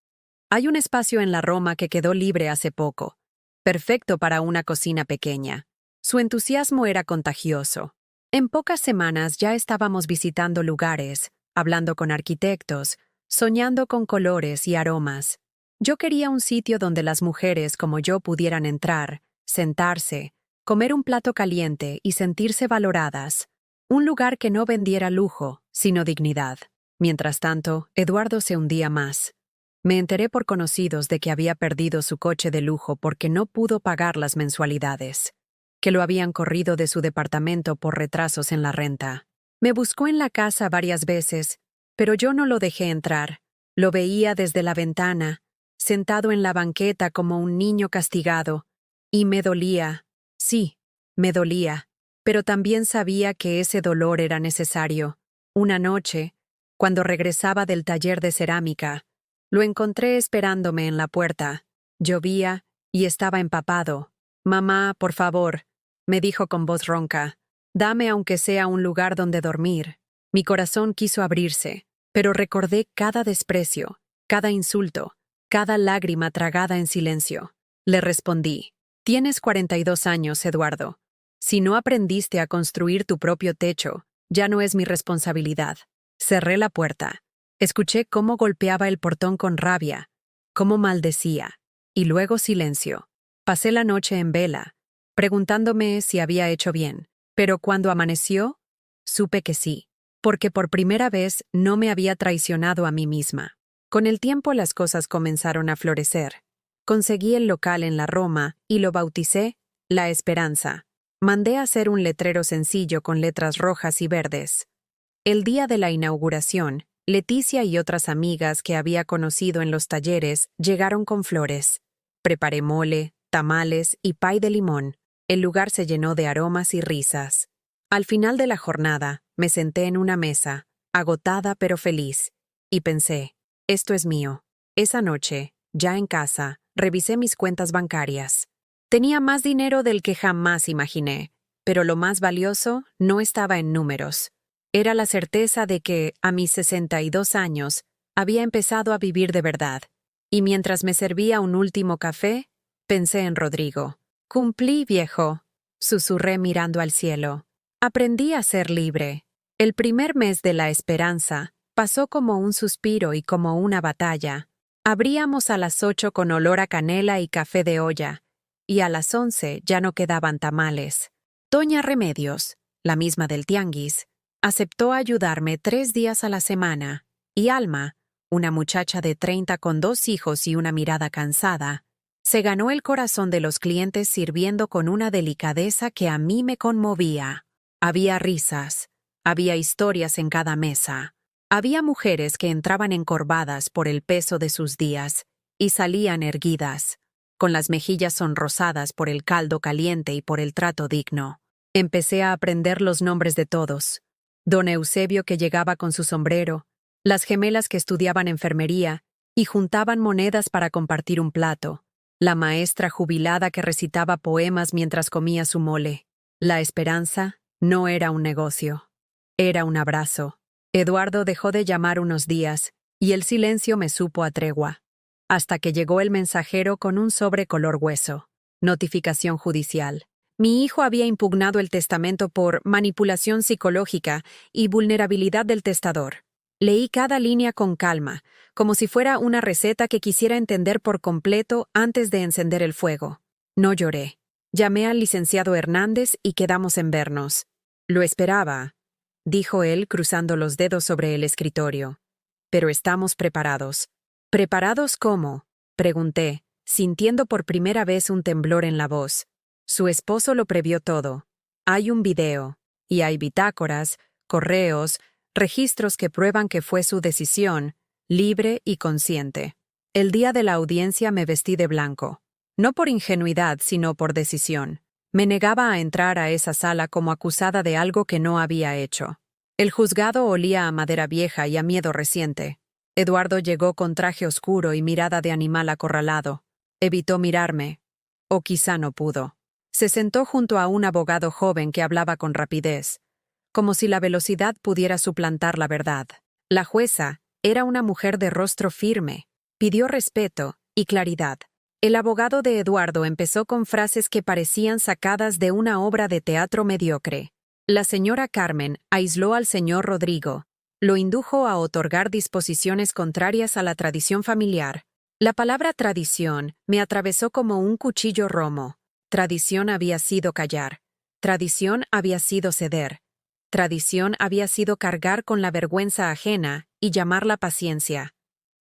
Hay un espacio en la Roma que quedó libre hace poco, perfecto para una cocina pequeña». Su entusiasmo era contagioso. En pocas semanas ya estábamos visitando lugares, hablando con arquitectos, soñando con colores y aromas. Yo quería un sitio donde las mujeres como yo pudieran entrar, sentarse, comer un plato caliente y sentirse valoradas. Un lugar que no vendiera lujo, sino dignidad. Mientras tanto, Eduardo se hundía más. Me enteré por conocidos de que había perdido su coche de lujo porque no pudo pagar las mensualidades, que lo habían corrido de su departamento por retrasos en la renta. Me buscó en la casa varias veces, pero yo no lo dejé entrar. Lo veía desde la ventana, sentado en la banqueta como un niño castigado, y me dolía. Sí, me dolía, pero también sabía que ese dolor era necesario. Una noche, cuando regresaba del taller de cerámica, lo encontré esperándome en la puerta. Llovía y estaba empapado. «Mamá, por favor», me dijo con voz ronca, «dame aunque sea un lugar donde dormir». Mi corazón quiso abrirse, pero recordé cada desprecio, cada insulto, cada lágrima tragada en silencio. Le respondí, «Tienes 42 años, Eduardo. Si no aprendiste a construir tu propio techo, ya no es mi responsabilidad». Cerré la puerta. Escuché cómo golpeaba el portón con rabia, cómo maldecía, y luego silencio. Pasé la noche en vela, preguntándome si había hecho bien, pero cuando amaneció, supe que sí, porque por primera vez no me había traicionado a mí misma. Con el tiempo las cosas comenzaron a florecer. Conseguí el local en la Roma y lo bauticé La Esperanza. Mandé hacer un letrero sencillo con letras rojas y verdes. El día de la inauguración, Leticia y otras amigas que había conocido en los talleres llegaron con flores. Preparé mole, tamales y pay de limón. El lugar se llenó de aromas y risas. Al final de la jornada, me senté en una mesa, agotada pero feliz, y pensé, esto es mío. Esa noche, ya en casa, revisé mis cuentas bancarias. Tenía más dinero del que jamás imaginé, pero lo más valioso no estaba en números. Era la certeza de que, a mis 62 años, había empezado a vivir de verdad. Y mientras me servía un último café, pensé en Rodrigo. «Cumplí, viejo», susurré mirando al cielo. Aprendí a ser libre. El primer mes de La Esperanza pasó como un suspiro y como una batalla. Abríamos a las 8 con olor a canela y café de olla, y a las 11 ya no quedaban tamales. Doña Remedios, la misma del tianguis, aceptó ayudarme 3 días a la semana, y Alma, una muchacha de 30 con 2 hijos y una mirada cansada, se ganó el corazón de los clientes sirviendo con una delicadeza que a mí me conmovía. Había risas, había historias en cada mesa. Había mujeres que entraban encorvadas por el peso de sus días y salían erguidas, con las mejillas sonrosadas por el caldo caliente y por el trato digno. Empecé a aprender los nombres de todos. Don Eusebio, que llegaba con su sombrero, las gemelas que estudiaban enfermería y juntaban monedas para compartir un plato, la maestra jubilada que recitaba poemas mientras comía su mole. La esperanza no era un negocio, era un abrazo. Eduardo dejó de llamar unos días y el silencio me supo a tregua, hasta que llegó el mensajero con un sobre color hueso. Notificación judicial. Mi hijo había impugnado el testamento por manipulación psicológica y vulnerabilidad del testador. Leí cada línea con calma, como si fuera una receta que quisiera entender por completo antes de encender el fuego. No lloré. Llamé al licenciado Hernández y quedamos en vernos. «Lo esperaba», dijo él cruzando los dedos sobre el escritorio. «Pero estamos preparados». «¿Preparados cómo?», pregunté, sintiendo por primera vez un temblor en la voz. Su esposo lo previó todo. Hay un video, y hay bitácoras, correos, registros que prueban que fue su decisión, libre y consciente. El día de la audiencia me vestí de blanco. No por ingenuidad, sino por decisión. Me negaba a entrar a esa sala como acusada de algo que no había hecho. El juzgado olía a madera vieja y a miedo reciente. Eduardo llegó con traje oscuro y mirada de animal acorralado. Evitó mirarme. O quizá no pudo. Se sentó junto a un abogado joven que hablaba con rapidez, como si la velocidad pudiera suplantar la verdad. La jueza era una mujer de rostro firme. Pidió respeto y claridad. El abogado de Eduardo empezó con frases que parecían sacadas de una obra de teatro mediocre. La señora Carmen aisló al señor Rodrigo. Lo indujo a otorgar disposiciones contrarias a la tradición familiar. La palabra tradición me atravesó como un cuchillo romo. Tradición había sido callar. Tradición había sido ceder. Tradición había sido cargar con la vergüenza ajena y llamarla paciencia.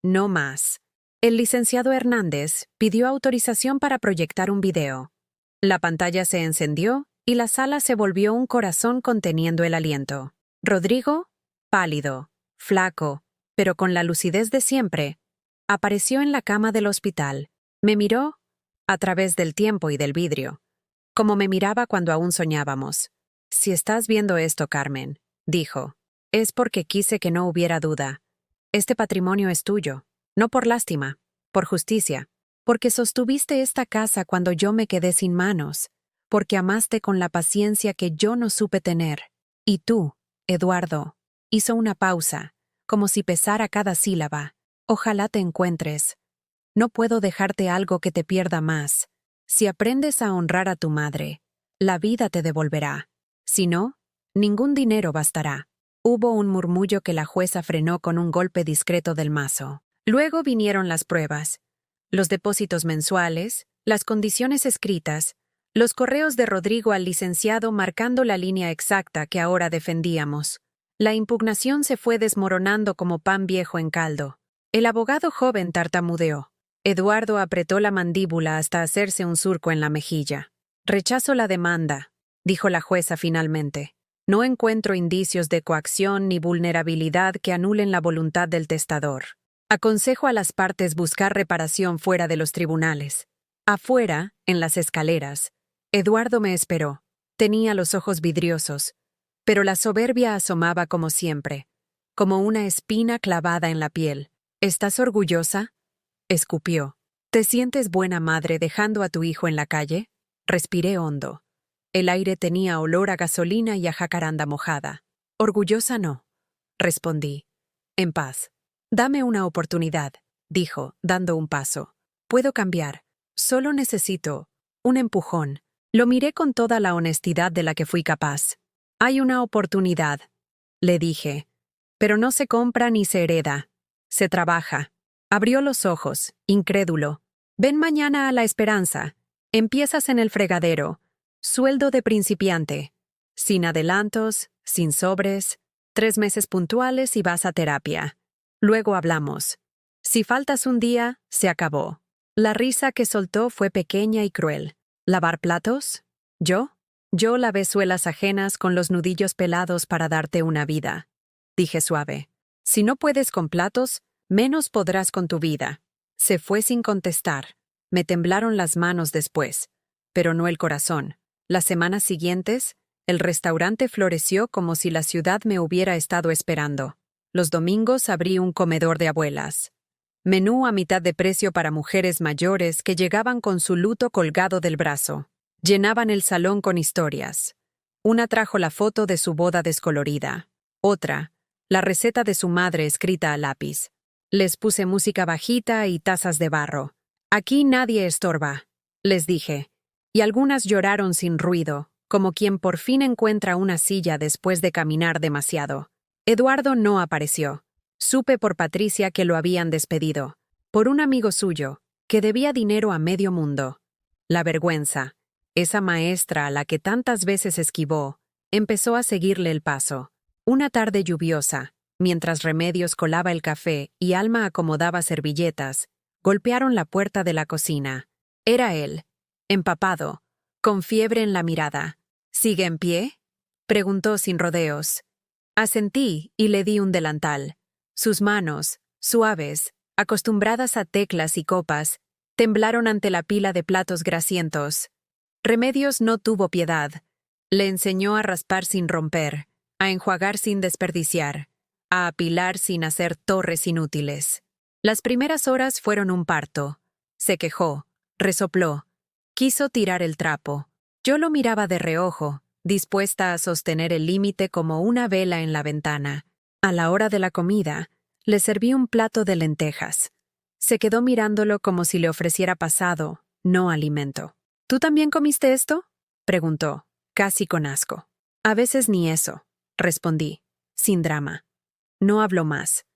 No más. El licenciado Hernández pidió autorización para proyectar un video. La pantalla se encendió y la sala se volvió un corazón conteniendo el aliento. Rodrigo, pálido, flaco, pero con la lucidez de siempre, apareció en la cama del hospital. Me miró, a través del tiempo y del vidrio, como me miraba cuando aún soñábamos. «Si estás viendo esto, Carmen», dijo, «es porque quise que no hubiera duda. Este patrimonio es tuyo, no por lástima, por justicia, porque sostuviste esta casa cuando yo me quedé sin manos, porque amaste con la paciencia que yo no supe tener. Y tú, Eduardo», hizo una pausa, como si pesara cada sílaba, «ojalá te encuentres. No puedo dejarte algo que te pierda más. Si aprendes a honrar a tu madre, la vida te devolverá. Si no, ningún dinero bastará». Hubo un murmullo que la jueza frenó con un golpe discreto del mazo. Luego vinieron las pruebas, los depósitos mensuales, las condiciones escritas, los correos de Rodrigo al licenciado marcando la línea exacta que ahora defendíamos. La impugnación se fue desmoronando como pan viejo en caldo. El abogado joven tartamudeó. Eduardo apretó la mandíbula hasta hacerse un surco en la mejilla. «Rechazo la demanda», dijo la jueza finalmente. «No encuentro indicios de coacción ni vulnerabilidad que anulen la voluntad del testador. Aconsejo a las partes buscar reparación fuera de los tribunales». Afuera, en las escaleras, Eduardo me esperó. Tenía los ojos vidriosos, pero la soberbia asomaba como siempre, como una espina clavada en la piel. «¿Estás orgullosa?», escupió. «¿Te sientes buena madre dejando a tu hijo en la calle?». Respiré hondo. El aire tenía olor a gasolina y a jacaranda mojada. «Orgullosa no», respondí. «En paz». «Dame una oportunidad», dijo, dando un paso. «Puedo cambiar. Solo necesito un empujón». Lo miré con toda la honestidad de la que fui capaz. «Hay una oportunidad», le dije. «Pero no se compra ni se hereda. Se trabaja». Abrió los ojos, incrédulo. «Ven mañana a La Esperanza. Empiezas en el fregadero. Sueldo de principiante. Sin adelantos, sin sobres, 3 meses puntuales y vas a terapia. Luego hablamos. Si faltas un día, se acabó». La risa que soltó fue pequeña y cruel. «¿Lavar platos? ¿Yo? Yo lavé suelas ajenas con los nudillos pelados para darte una vida», dije suave. «Si no puedes con platos, menos podrás con tu vida». Se fue sin contestar. Me temblaron las manos después, pero no el corazón. Las semanas siguientes, el restaurante floreció como si la ciudad me hubiera estado esperando. Los domingos abrí un comedor de abuelas. Menú a mitad de precio para mujeres mayores que llegaban con su luto colgado del brazo. Llenaban el salón con historias. Una trajo la foto de su boda descolorida. Otra, la receta de su madre escrita a lápiz. Les puse música bajita y tazas de barro. «Aquí nadie estorba», les dije. Y algunas lloraron sin ruido, como quien por fin encuentra una silla después de caminar demasiado. Eduardo no apareció. Supe por Patricia que lo habían despedido. Por un amigo suyo, que debía dinero a medio mundo. La vergüenza, esa maestra a la que tantas veces esquivó, empezó a seguirle el paso. Una tarde lluviosa, mientras Remedios colaba el café y Alma acomodaba servilletas, golpearon la puerta de la cocina. Era él, empapado, con fiebre en la mirada. «¿Sigue en pie?», preguntó sin rodeos. Asentí y le di un delantal. Sus manos, suaves, acostumbradas a teclas y copas, temblaron ante la pila de platos grasientos. Remedios no tuvo piedad. Le enseñó a raspar sin romper, a enjuagar sin desperdiciar, a apilar sin hacer torres inútiles. Las primeras horas fueron un parto. Se quejó, resopló, quiso tirar el trapo. Yo lo miraba de reojo, dispuesta a sostener el límite como una vela en la ventana. A la hora de la comida, le serví un plato de lentejas. Se quedó mirándolo como si le ofreciera pasado, no alimento. «¿Tú también comiste esto?», preguntó, casi con asco. «A veces ni eso», respondí, sin drama. No habló más.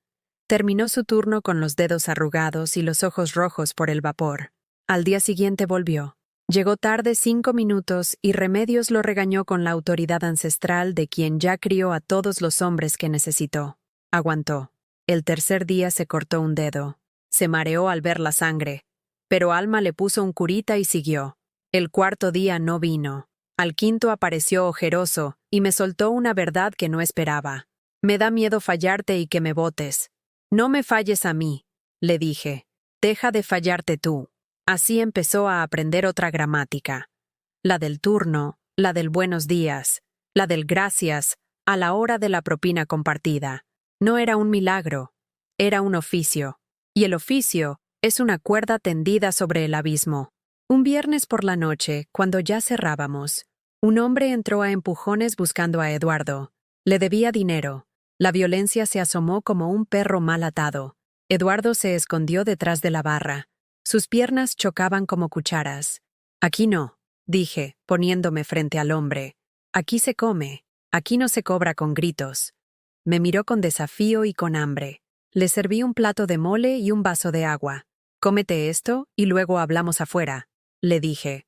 Terminó su turno con los dedos arrugados y los ojos rojos por el vapor. Al día siguiente volvió. Llegó tarde 5 minutos y Remedios lo regañó con la autoridad ancestral de quien ya crió a todos los hombres que necesitó. Aguantó. El tercer día se cortó un dedo. Se mareó al ver la sangre, pero Alma le puso un curita y siguió. El cuarto día no vino. Al quinto apareció ojeroso y me soltó una verdad que no esperaba. Me da miedo fallarte y que me botes. No me falles a mí, le dije. Deja de fallarte tú. Así empezó a aprender otra gramática. La del turno, la del buenos días, la del gracias, a la hora de la propina compartida. No era un milagro, era un oficio. Y el oficio es una cuerda tendida sobre el abismo. Un viernes por la noche, cuando ya cerrábamos, un hombre entró a empujones buscando a Eduardo. Le debía dinero. La violencia se asomó como un perro mal atado. Eduardo se escondió detrás de la barra. Sus piernas chocaban como cucharas. Aquí no, dije, poniéndome frente al hombre. Aquí se come, aquí no se cobra con gritos. Me miró con desafío y con hambre. Le serví un plato de mole y un vaso de agua. Cómete esto y luego hablamos afuera, le dije.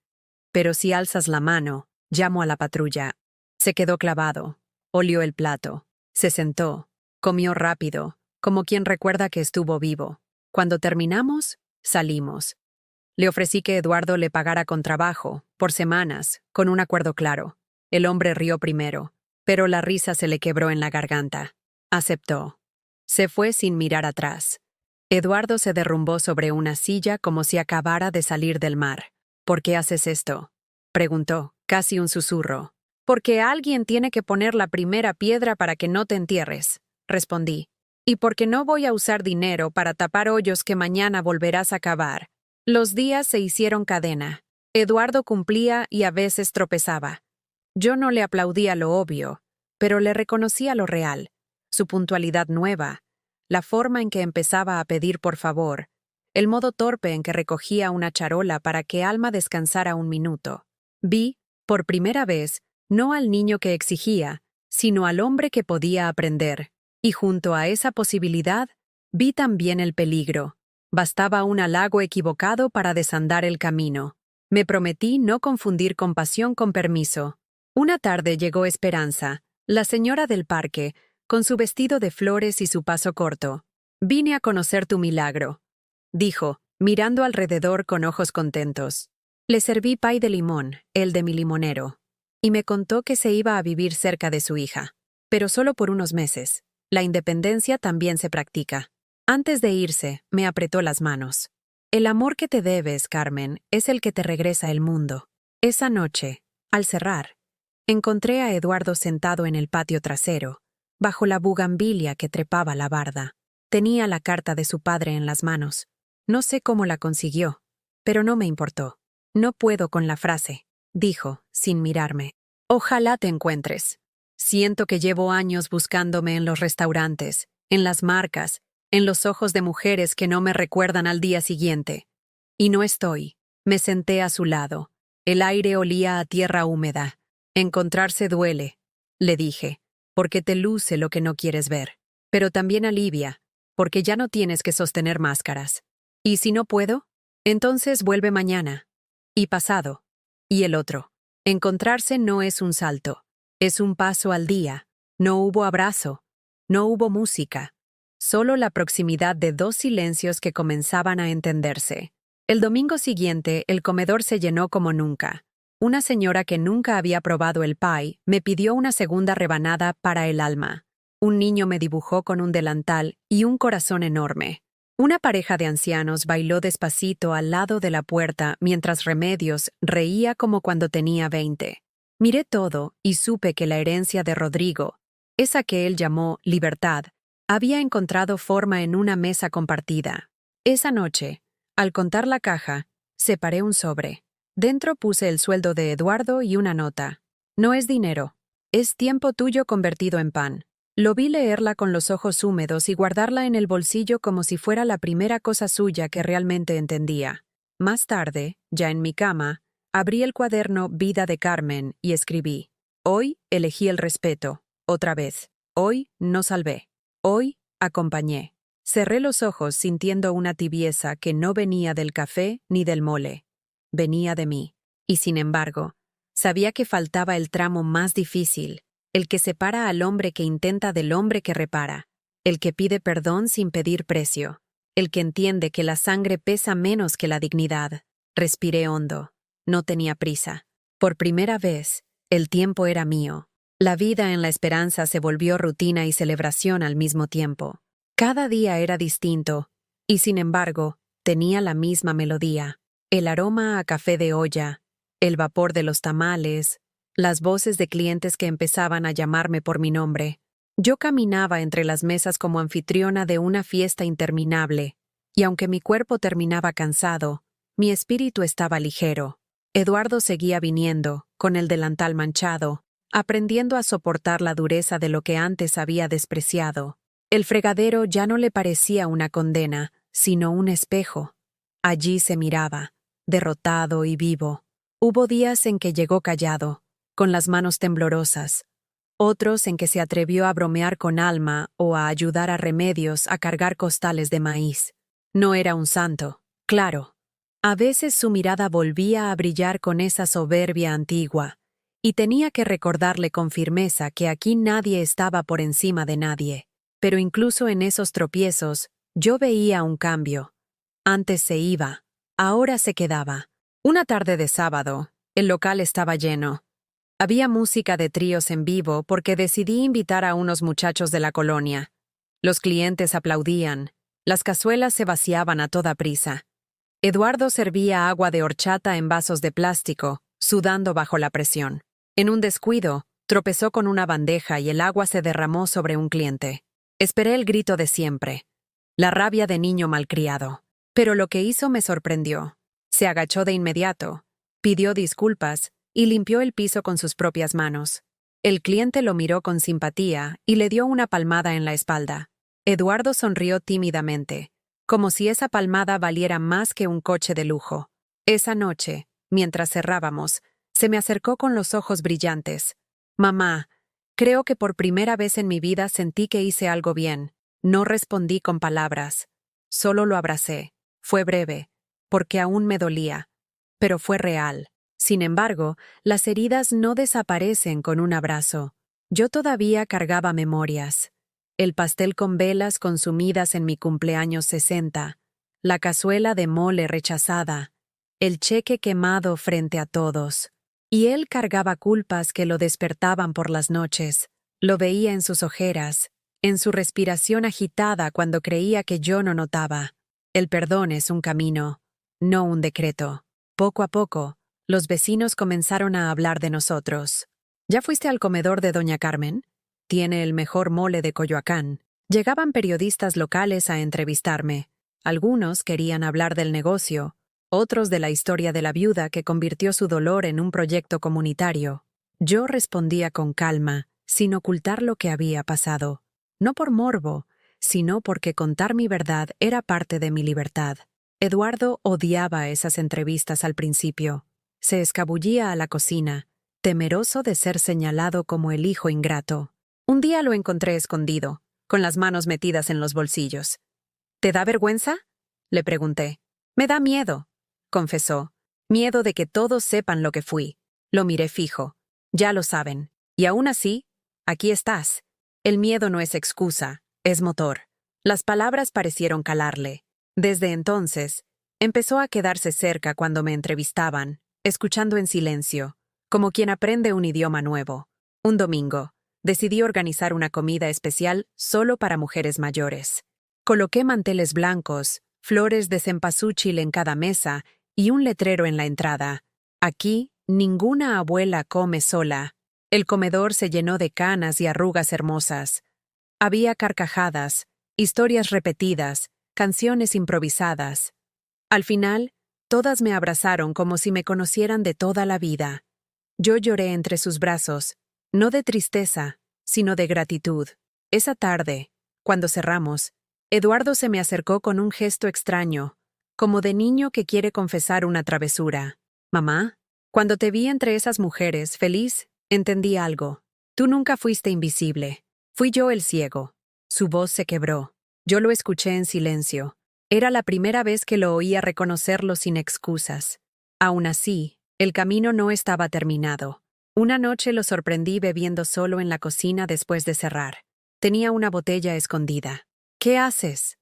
Pero si alzas la mano, llamo a la patrulla. Se quedó clavado. Olió el plato. Se sentó. Comió rápido, como quien recuerda que estuvo vivo. Cuando terminamos, salimos. Le ofrecí que Eduardo le pagara con trabajo, por semanas, con un acuerdo claro. El hombre rió primero, pero la risa se le quebró en la garganta. Aceptó. Se fue sin mirar atrás. Eduardo se derrumbó sobre una silla como si acabara de salir del mar. ¿Por qué haces esto?, preguntó, casi un susurro. Porque alguien tiene que poner la primera piedra para que no te entierres, respondí. Y porque no voy a usar dinero para tapar hoyos que mañana volverás a cavar. Los días se hicieron cadena. Eduardo cumplía y a veces tropezaba. Yo no le aplaudía lo obvio, pero le reconocía lo real, su puntualidad nueva, la forma en que empezaba a pedir por favor, el modo torpe en que recogía una charola para que Alma descansara un minuto. Vi, por primera vez, no al niño que exigía, sino al hombre que podía aprender, y junto a esa posibilidad, vi también el peligro. Bastaba un halago equivocado para desandar el camino. Me prometí no confundir compasión con permiso. Una tarde llegó Esperanza, la señora del parque, con su vestido de flores y su paso corto. «Vine a conocer tu milagro», dijo, mirando alrededor con ojos contentos. Le serví pay de limón, el de mi limonero, y me contó que se iba a vivir cerca de su hija. Pero solo por unos meses. La independencia también se practica. Antes de irse, me apretó las manos. El amor que te debes, Carmen, es el que te regresa el mundo. Esa noche, al cerrar, encontré a Eduardo sentado en el patio trasero, bajo la bugambilia que trepaba la barda. Tenía la carta de su padre en las manos. No sé cómo la consiguió, pero no me importó. No puedo con la frase, dijo, sin mirarme. Ojalá te encuentres. Siento que llevo años buscándome en los restaurantes, en las marcas, en los ojos de mujeres que no me recuerdan al día siguiente. Y no estoy. Me senté a su lado. El aire olía a tierra húmeda. Encontrarse duele, le dije, porque te luce lo que no quieres ver. Pero también alivia, porque ya no tienes que sostener máscaras. ¿Y si no puedo? Entonces vuelve mañana. Y pasado. Y el otro. Encontrarse no es un salto. Es un paso al día. No hubo abrazo. No hubo música. Solo la proximidad de dos silencios que comenzaban a entenderse. El domingo siguiente, el comedor se llenó como nunca. Una señora que nunca había probado el pie me pidió una segunda rebanada para el alma. Un niño me dibujó con un delantal y un corazón enorme. Una pareja de ancianos bailó despacito al lado de la puerta mientras Remedios reía como cuando tenía 20. Miré todo y supe que la herencia de Rodrigo, esa que él llamó libertad, había encontrado forma en una mesa compartida. Esa noche, al contar la caja, separé un sobre. Dentro puse el sueldo de Eduardo y una nota. No es dinero, es tiempo tuyo convertido en pan. Lo vi leerla con los ojos húmedos y guardarla en el bolsillo como si fuera la primera cosa suya que realmente entendía. Más tarde, ya en mi cama, abrí el cuaderno Vida de Carmen y escribí: Hoy elegí el respeto, otra vez. Hoy no salvé. Hoy acompañé. Cerré los ojos sintiendo una tibieza que no venía del café ni del mole. Venía de mí. Y sin embargo, sabía que faltaba el tramo más difícil, el que separa al hombre que intenta del hombre que repara, el que pide perdón sin pedir precio. el que entiende que la sangre pesa menos que la dignidad. Respiré hondo. No tenía prisa. Por primera vez, el tiempo era mío. La vida en la esperanza se volvió rutina y celebración al mismo tiempo. Cada día era distinto, y sin embargo, tenía la misma melodía. El aroma a café de olla, el vapor de los tamales, las voces de clientes que empezaban a llamarme por mi nombre. Yo caminaba entre las mesas como anfitriona de una fiesta interminable, y aunque mi cuerpo terminaba cansado, mi espíritu estaba ligero. Eduardo seguía viniendo, con el delantal manchado, aprendiendo a soportar la dureza de lo que antes había despreciado. El fregadero ya no le parecía una condena, sino un espejo. Allí se miraba, derrotado y vivo. Hubo días en que llegó callado, con las manos temblorosas, otros en que se atrevió a bromear con Alma o a ayudar a Remedios a cargar costales de maíz. No era un santo, claro. A veces su mirada volvía a brillar con esa soberbia antigua, y tenía que recordarle con firmeza que aquí nadie estaba por encima de nadie. Pero incluso en esos tropiezos, yo veía un cambio. Antes se iba, ahora se quedaba. Una tarde de sábado, el local estaba lleno. Había música de tríos en vivo porque decidí invitar a unos muchachos de la colonia. Los clientes aplaudían, las cazuelas se vaciaban a toda prisa. Eduardo servía agua de horchata en vasos de plástico, sudando bajo la presión. En un descuido, tropezó con una bandeja y el agua se derramó sobre un cliente. Esperé el grito de siempre, la rabia de niño malcriado. Pero lo que hizo me sorprendió. Se agachó de inmediato, pidió disculpas y limpió el piso con sus propias manos. El cliente lo miró con simpatía y le dio una palmada en la espalda. Eduardo sonrió tímidamente, como si esa palmada valiera más que un coche de lujo. Esa noche, mientras cerrábamos, se me acercó con los ojos brillantes. «Mamá, creo que por primera vez en mi vida sentí que hice algo bien». No respondí con palabras. Solo lo abracé. Fue breve, porque aún me dolía, pero fue real. Sin embargo, las heridas no desaparecen con un abrazo. Yo todavía cargaba memorias. El pastel con velas consumidas en mi cumpleaños 60, la cazuela de mole rechazada, el cheque quemado frente a todos. Y él cargaba culpas que lo despertaban por las noches. Lo veía en sus ojeras, en su respiración agitada cuando creía que yo no notaba. El perdón es un camino, no un decreto. Poco a poco, los vecinos comenzaron a hablar de nosotros. ¿Ya fuiste al comedor de Doña Carmen? Tiene el mejor mole de Coyoacán. Llegaban periodistas locales a entrevistarme. Algunos querían hablar del negocio, otros de la historia de la viuda que convirtió su dolor en un proyecto comunitario. Yo respondía con calma, sin ocultar lo que había pasado. No por morbo, sino porque contar mi verdad era parte de mi libertad. Eduardo odiaba esas entrevistas al principio. Se escabullía a la cocina, temeroso de ser señalado como el hijo ingrato. Un día lo encontré escondido, con las manos metidas en los bolsillos. «¿Te da vergüenza?», le pregunté. «Me da miedo», confesó. «Miedo de que todos sepan lo que fui». Lo miré fijo. «Ya lo saben. Y aún así, aquí estás». El miedo no es excusa, es motor. Las palabras parecieron calarle. Desde entonces, empezó a quedarse cerca cuando me entrevistaban, escuchando en silencio, como quien aprende un idioma nuevo. Un domingo, decidí organizar una comida especial solo para mujeres mayores. Coloqué manteles blancos, flores de cempasúchil en cada mesa y un letrero en la entrada. «Aquí, ninguna abuela come sola». El comedor se llenó de canas y arrugas hermosas. Había carcajadas, historias repetidas, canciones improvisadas. Al final, todas me abrazaron como si me conocieran de toda la vida. Yo lloré entre sus brazos, no de tristeza, sino de gratitud. Esa tarde, cuando cerramos, Eduardo se me acercó con un gesto extraño, como de niño que quiere confesar una travesura. «Mamá, cuando te vi entre esas mujeres, feliz, entendí algo. Tú nunca fuiste invisible. Fui yo el ciego». Su voz se quebró. Yo lo escuché en silencio. Era la primera vez que lo oía reconocerlo sin excusas. Aún así, el camino no estaba terminado. Una noche lo sorprendí bebiendo solo en la cocina después de cerrar. Tenía una botella escondida. «¿Qué haces?»,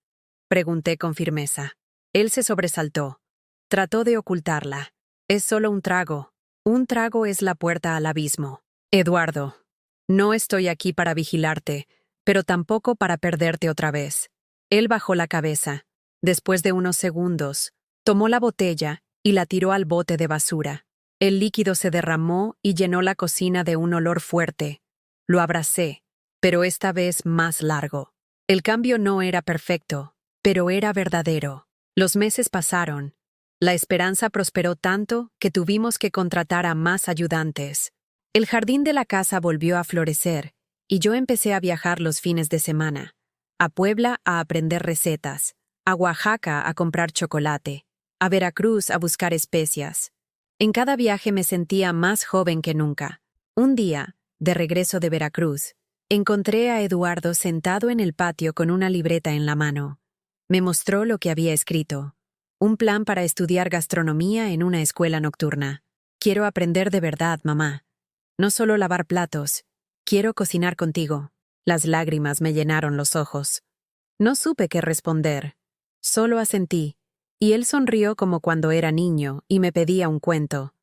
Pregunté con firmeza. Él se sobresaltó. Trató de ocultarla. Es solo un trago. Un trago es la puerta al abismo. Eduardo, no estoy aquí para vigilarte, pero tampoco para perderte otra vez. Él bajó la cabeza. Después de unos segundos, tomó la botella y la tiró al bote de basura. El líquido se derramó y llenó la cocina de un olor fuerte. Lo abracé, pero esta vez más largo. El cambio no era perfecto, pero era verdadero. Los meses pasaron. La esperanza prosperó tanto que tuvimos que contratar a más ayudantes. El jardín de la casa volvió a florecer, y yo empecé a viajar los fines de semana. A Puebla a aprender recetas, a Oaxaca a comprar chocolate, a Veracruz a buscar especias. En cada viaje me sentía más joven que nunca. Un día, de regreso de Veracruz, encontré a Eduardo sentado en el patio con una libreta en la mano. Me mostró lo que había escrito. Un plan para estudiar gastronomía en una escuela nocturna. Quiero aprender de verdad, mamá. No solo lavar platos. Quiero cocinar contigo. Las lágrimas me llenaron los ojos. No supe qué responder. Solo asentí, y él sonrió como cuando era niño y me pedía un cuento.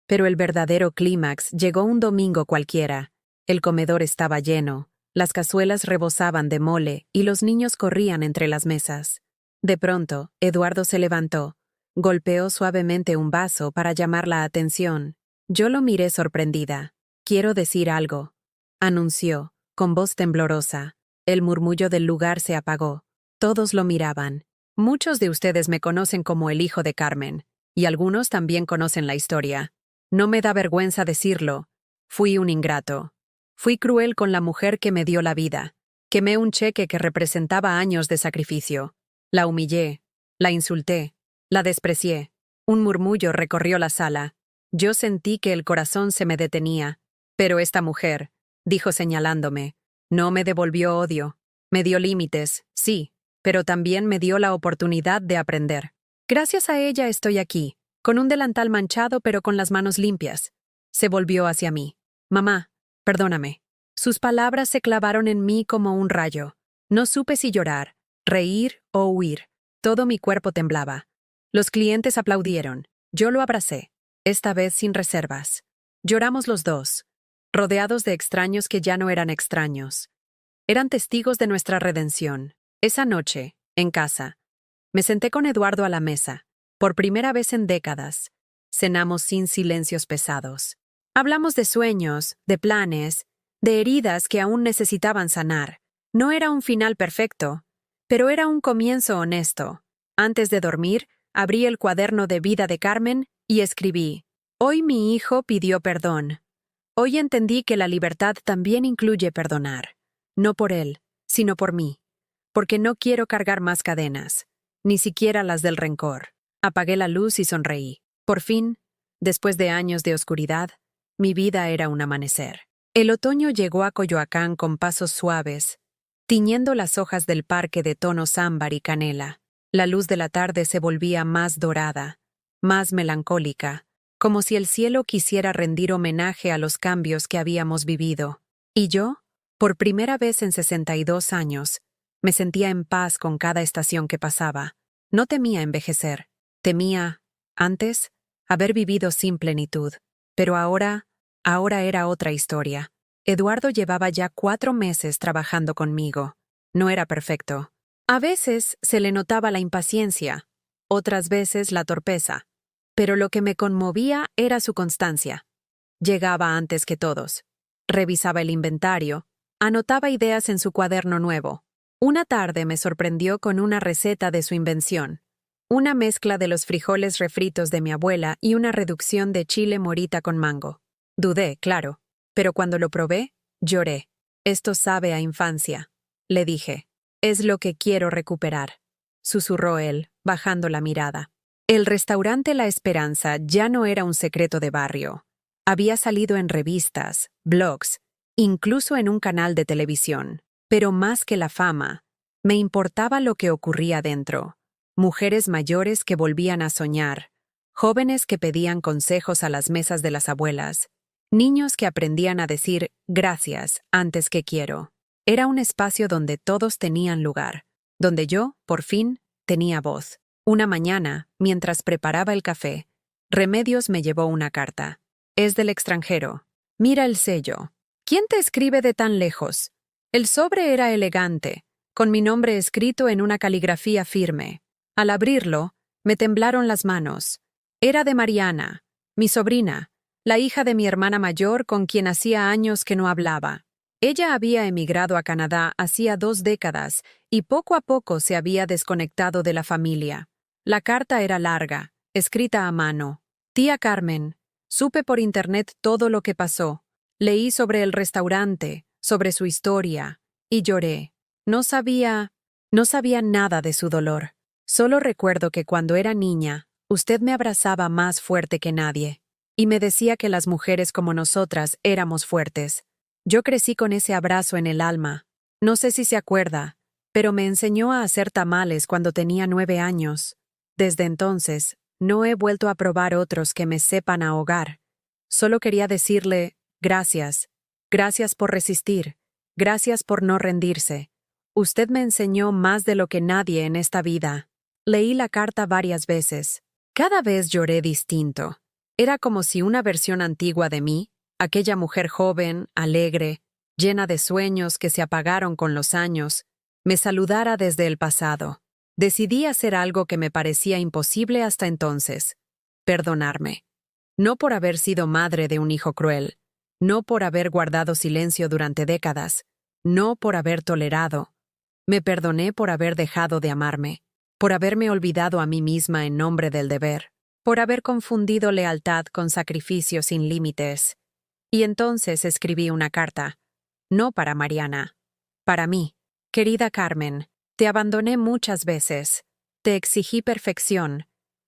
Pero el verdadero clímax llegó un domingo cualquiera. El comedor estaba lleno, las cazuelas rebosaban de mole y los niños corrían entre las mesas. De pronto, Eduardo se levantó, golpeó suavemente un vaso para llamar la atención. Yo lo miré sorprendida. «Quiero decir algo», anunció, con voz temblorosa. El murmullo del lugar se apagó. Todos lo miraban. Muchos de ustedes me conocen como el hijo de Carmen, y algunos también conocen la historia. No me da vergüenza decirlo. Fui un ingrato. Fui cruel con la mujer que me dio la vida. Quemé un cheque que representaba años de sacrificio. La humillé, la insulté, la desprecié. Un murmullo recorrió la sala. Yo sentí que el corazón se me detenía. Pero esta mujer, dijo señalándome, no me devolvió odio. Me dio límites, sí, pero también me dio la oportunidad de aprender. Gracias a ella estoy aquí, con un delantal manchado pero con las manos limpias. Se volvió hacia mí. Mamá, perdóname. Sus palabras se clavaron en mí como un rayo. No supe si llorar, reír o huir. Todo mi cuerpo temblaba. Los clientes aplaudieron. Yo lo abracé, esta vez sin reservas. Lloramos los dos, rodeados de extraños que ya no eran extraños. Eran testigos de nuestra redención. Esa noche, en casa, me senté con Eduardo a la mesa. Por primera vez en décadas, cenamos sin silencios pesados. Hablamos de sueños, de planes, de heridas que aún necesitaban sanar. No era un final perfecto, pero era un comienzo honesto. Antes de dormir, abrí el cuaderno de vida de Carmen y escribí: «Hoy mi hijo pidió perdón. Hoy entendí que la libertad también incluye perdonar. No por él, sino por mí. Porque no quiero cargar más cadenas, ni siquiera las del rencor». Apagué la luz y sonreí. Por fin, después de años de oscuridad, mi vida era un amanecer. El otoño llegó a Coyoacán con pasos suaves, tiñendo las hojas del parque de tonos ámbar y canela. La luz de la tarde se volvía más dorada, más melancólica, como si el cielo quisiera rendir homenaje a los cambios que habíamos vivido. Y yo, por primera vez en 62 años, me sentía en paz con cada estación que pasaba. No temía envejecer. Temía, antes, haber vivido sin plenitud. Pero ahora era otra historia. Eduardo llevaba ya 4 meses trabajando conmigo. No era perfecto. A veces se le notaba la impaciencia, otras veces la torpeza. Pero lo que me conmovía era su constancia. Llegaba antes que todos. Revisaba el inventario, anotaba ideas en su cuaderno nuevo. Una tarde me sorprendió con una receta de su invención. Una mezcla de los frijoles refritos de mi abuela y una reducción de chile morita con mango. Dudé, claro, pero cuando lo probé, lloré. «Esto sabe a infancia», le dije. «Es lo que quiero recuperar», susurró él, bajando la mirada. El restaurante La Esperanza ya no era un secreto de barrio. Había salido en revistas, blogs, incluso en un canal de televisión. Pero más que la fama, me importaba lo que ocurría dentro. Mujeres mayores que volvían a soñar, jóvenes que pedían consejos a las mesas de las abuelas, niños que aprendían a decir gracias antes que quiero. Era un espacio donde todos tenían lugar, donde yo, por fin, tenía voz. Una mañana, mientras preparaba el café, Remedios me llevó una carta. Es del extranjero. Mira el sello. ¿Quién te escribe de tan lejos? El sobre era elegante, con mi nombre escrito en una caligrafía firme. Al abrirlo, me temblaron las manos. Era de Mariana, mi sobrina, la hija de mi hermana mayor con quien hacía años que no hablaba. Ella había emigrado a Canadá hacía 2 décadas y poco a poco se había desconectado de la familia. La carta era larga, escrita a mano. Tía Carmen, supe por internet todo lo que pasó. Leí sobre el restaurante, sobre su historia, y lloré. No sabía nada de su dolor. Solo recuerdo que cuando era niña, usted me abrazaba más fuerte que nadie, y me decía que las mujeres como nosotras éramos fuertes. Yo crecí con ese abrazo en el alma. No sé si se acuerda, pero me enseñó a hacer tamales cuando tenía 9 años. Desde entonces, no he vuelto a probar otros que me sepan ahogar. Solo quería decirle, gracias. Gracias por resistir. Gracias por no rendirse. Usted me enseñó más de lo que nadie en esta vida. Leí la carta varias veces. Cada vez lloré distinto. Era como si una versión antigua de mí, aquella mujer joven, alegre, llena de sueños que se apagaron con los años, me saludara desde el pasado. Decidí hacer algo que me parecía imposible hasta entonces: perdonarme. No por haber sido madre de un hijo cruel, no por haber guardado silencio durante décadas, no por haber tolerado. Me perdoné por haber dejado de amarme, por haberme olvidado a mí misma en nombre del deber, por haber confundido lealtad con sacrificio sin límites. Y entonces escribí una carta, no para Mariana, para mí. Querida Carmen, te abandoné muchas veces, te exigí perfección,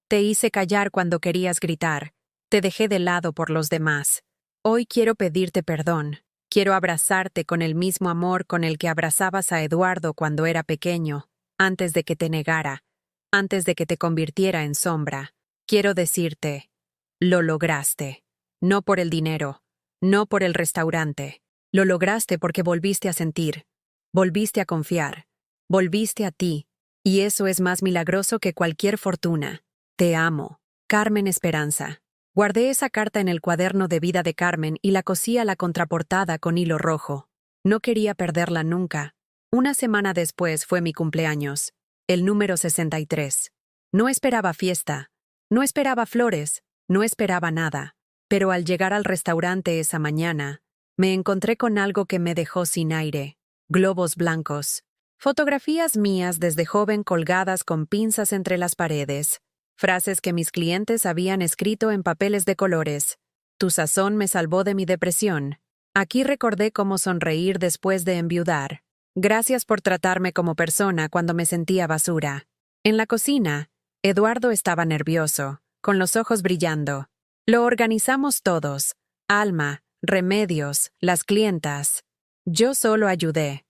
te hice callar cuando querías gritar, te dejé de lado por los demás. Hoy quiero pedirte perdón, quiero abrazarte con el mismo amor con el que abrazabas a Eduardo cuando era pequeño, antes de que te negara, antes de que te convirtiera en sombra. Quiero decirte, lo lograste, no por el dinero, no por el restaurante. Lo lograste porque volviste a sentir, volviste a confiar, volviste a ti, y eso es más milagroso que cualquier fortuna. Te amo, Carmen Esperanza. Guardé esa carta en el cuaderno de vida de Carmen y la cosí a la contraportada con hilo rojo. No quería perderla nunca. Una semana después fue mi cumpleaños, el número 63. No esperaba fiesta, no esperaba flores, no esperaba nada. Pero al llegar al restaurante esa mañana, me encontré con algo que me dejó sin aire: globos blancos. Fotografías mías desde joven colgadas con pinzas entre las paredes. Frases que mis clientes habían escrito en papeles de colores. Tu sazón me salvó de mi depresión. Aquí recordé cómo sonreír después de enviudar. Gracias por tratarme como persona cuando me sentía basura. En la cocina, Eduardo estaba nervioso, con los ojos brillando. Lo organizamos todos: Alma, Remedios, las clientas. Yo solo ayudé.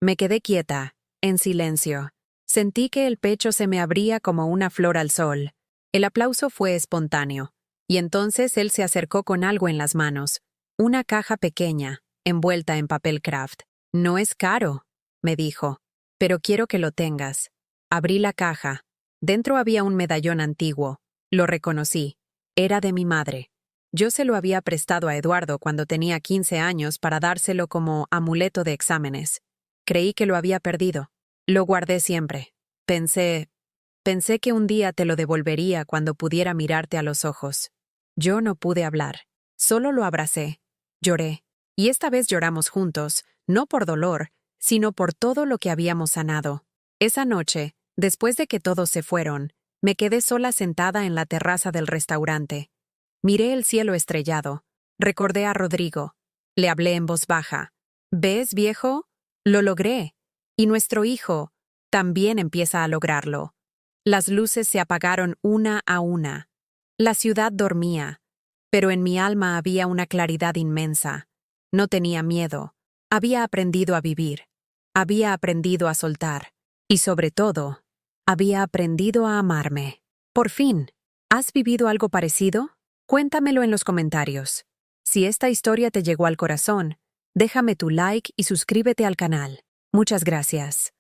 Me quedé quieta, en silencio. Sentí que el pecho se me abría como una flor al sol. El aplauso fue espontáneo, y entonces él se acercó con algo en las manos, una caja pequeña, envuelta en papel craft. No es caro, me dijo, pero quiero que lo tengas. Abrí la caja. Dentro había un medallón antiguo. Lo reconocí. Era de mi madre. Yo se lo había prestado a Eduardo cuando tenía 15 años para dárselo como amuleto de exámenes. Creí que lo había perdido. Lo guardé siempre. Pensé que un día te lo devolvería cuando pudiera mirarte a los ojos. Yo no pude hablar. Solo lo abracé. Lloré. Y esta vez lloramos juntos, no por dolor, sino por todo lo que habíamos sanado. Esa noche, después de que todos se fueron, me quedé sola sentada en la terraza del restaurante. Miré el cielo estrellado. Recordé a Rodrigo. Le hablé en voz baja. ¿Ves, viejo? Lo logré. Y nuestro hijo también empieza a lograrlo. Las luces se apagaron una a una. La ciudad dormía, pero en mi alma había una claridad inmensa. No tenía miedo. Había aprendido a vivir. Había aprendido a soltar. Y sobre todo, había aprendido a amarme. Por fin, ¿has vivido algo parecido? Cuéntamelo en los comentarios. Si esta historia te llegó al corazón, déjame tu like y suscríbete al canal. Muchas gracias.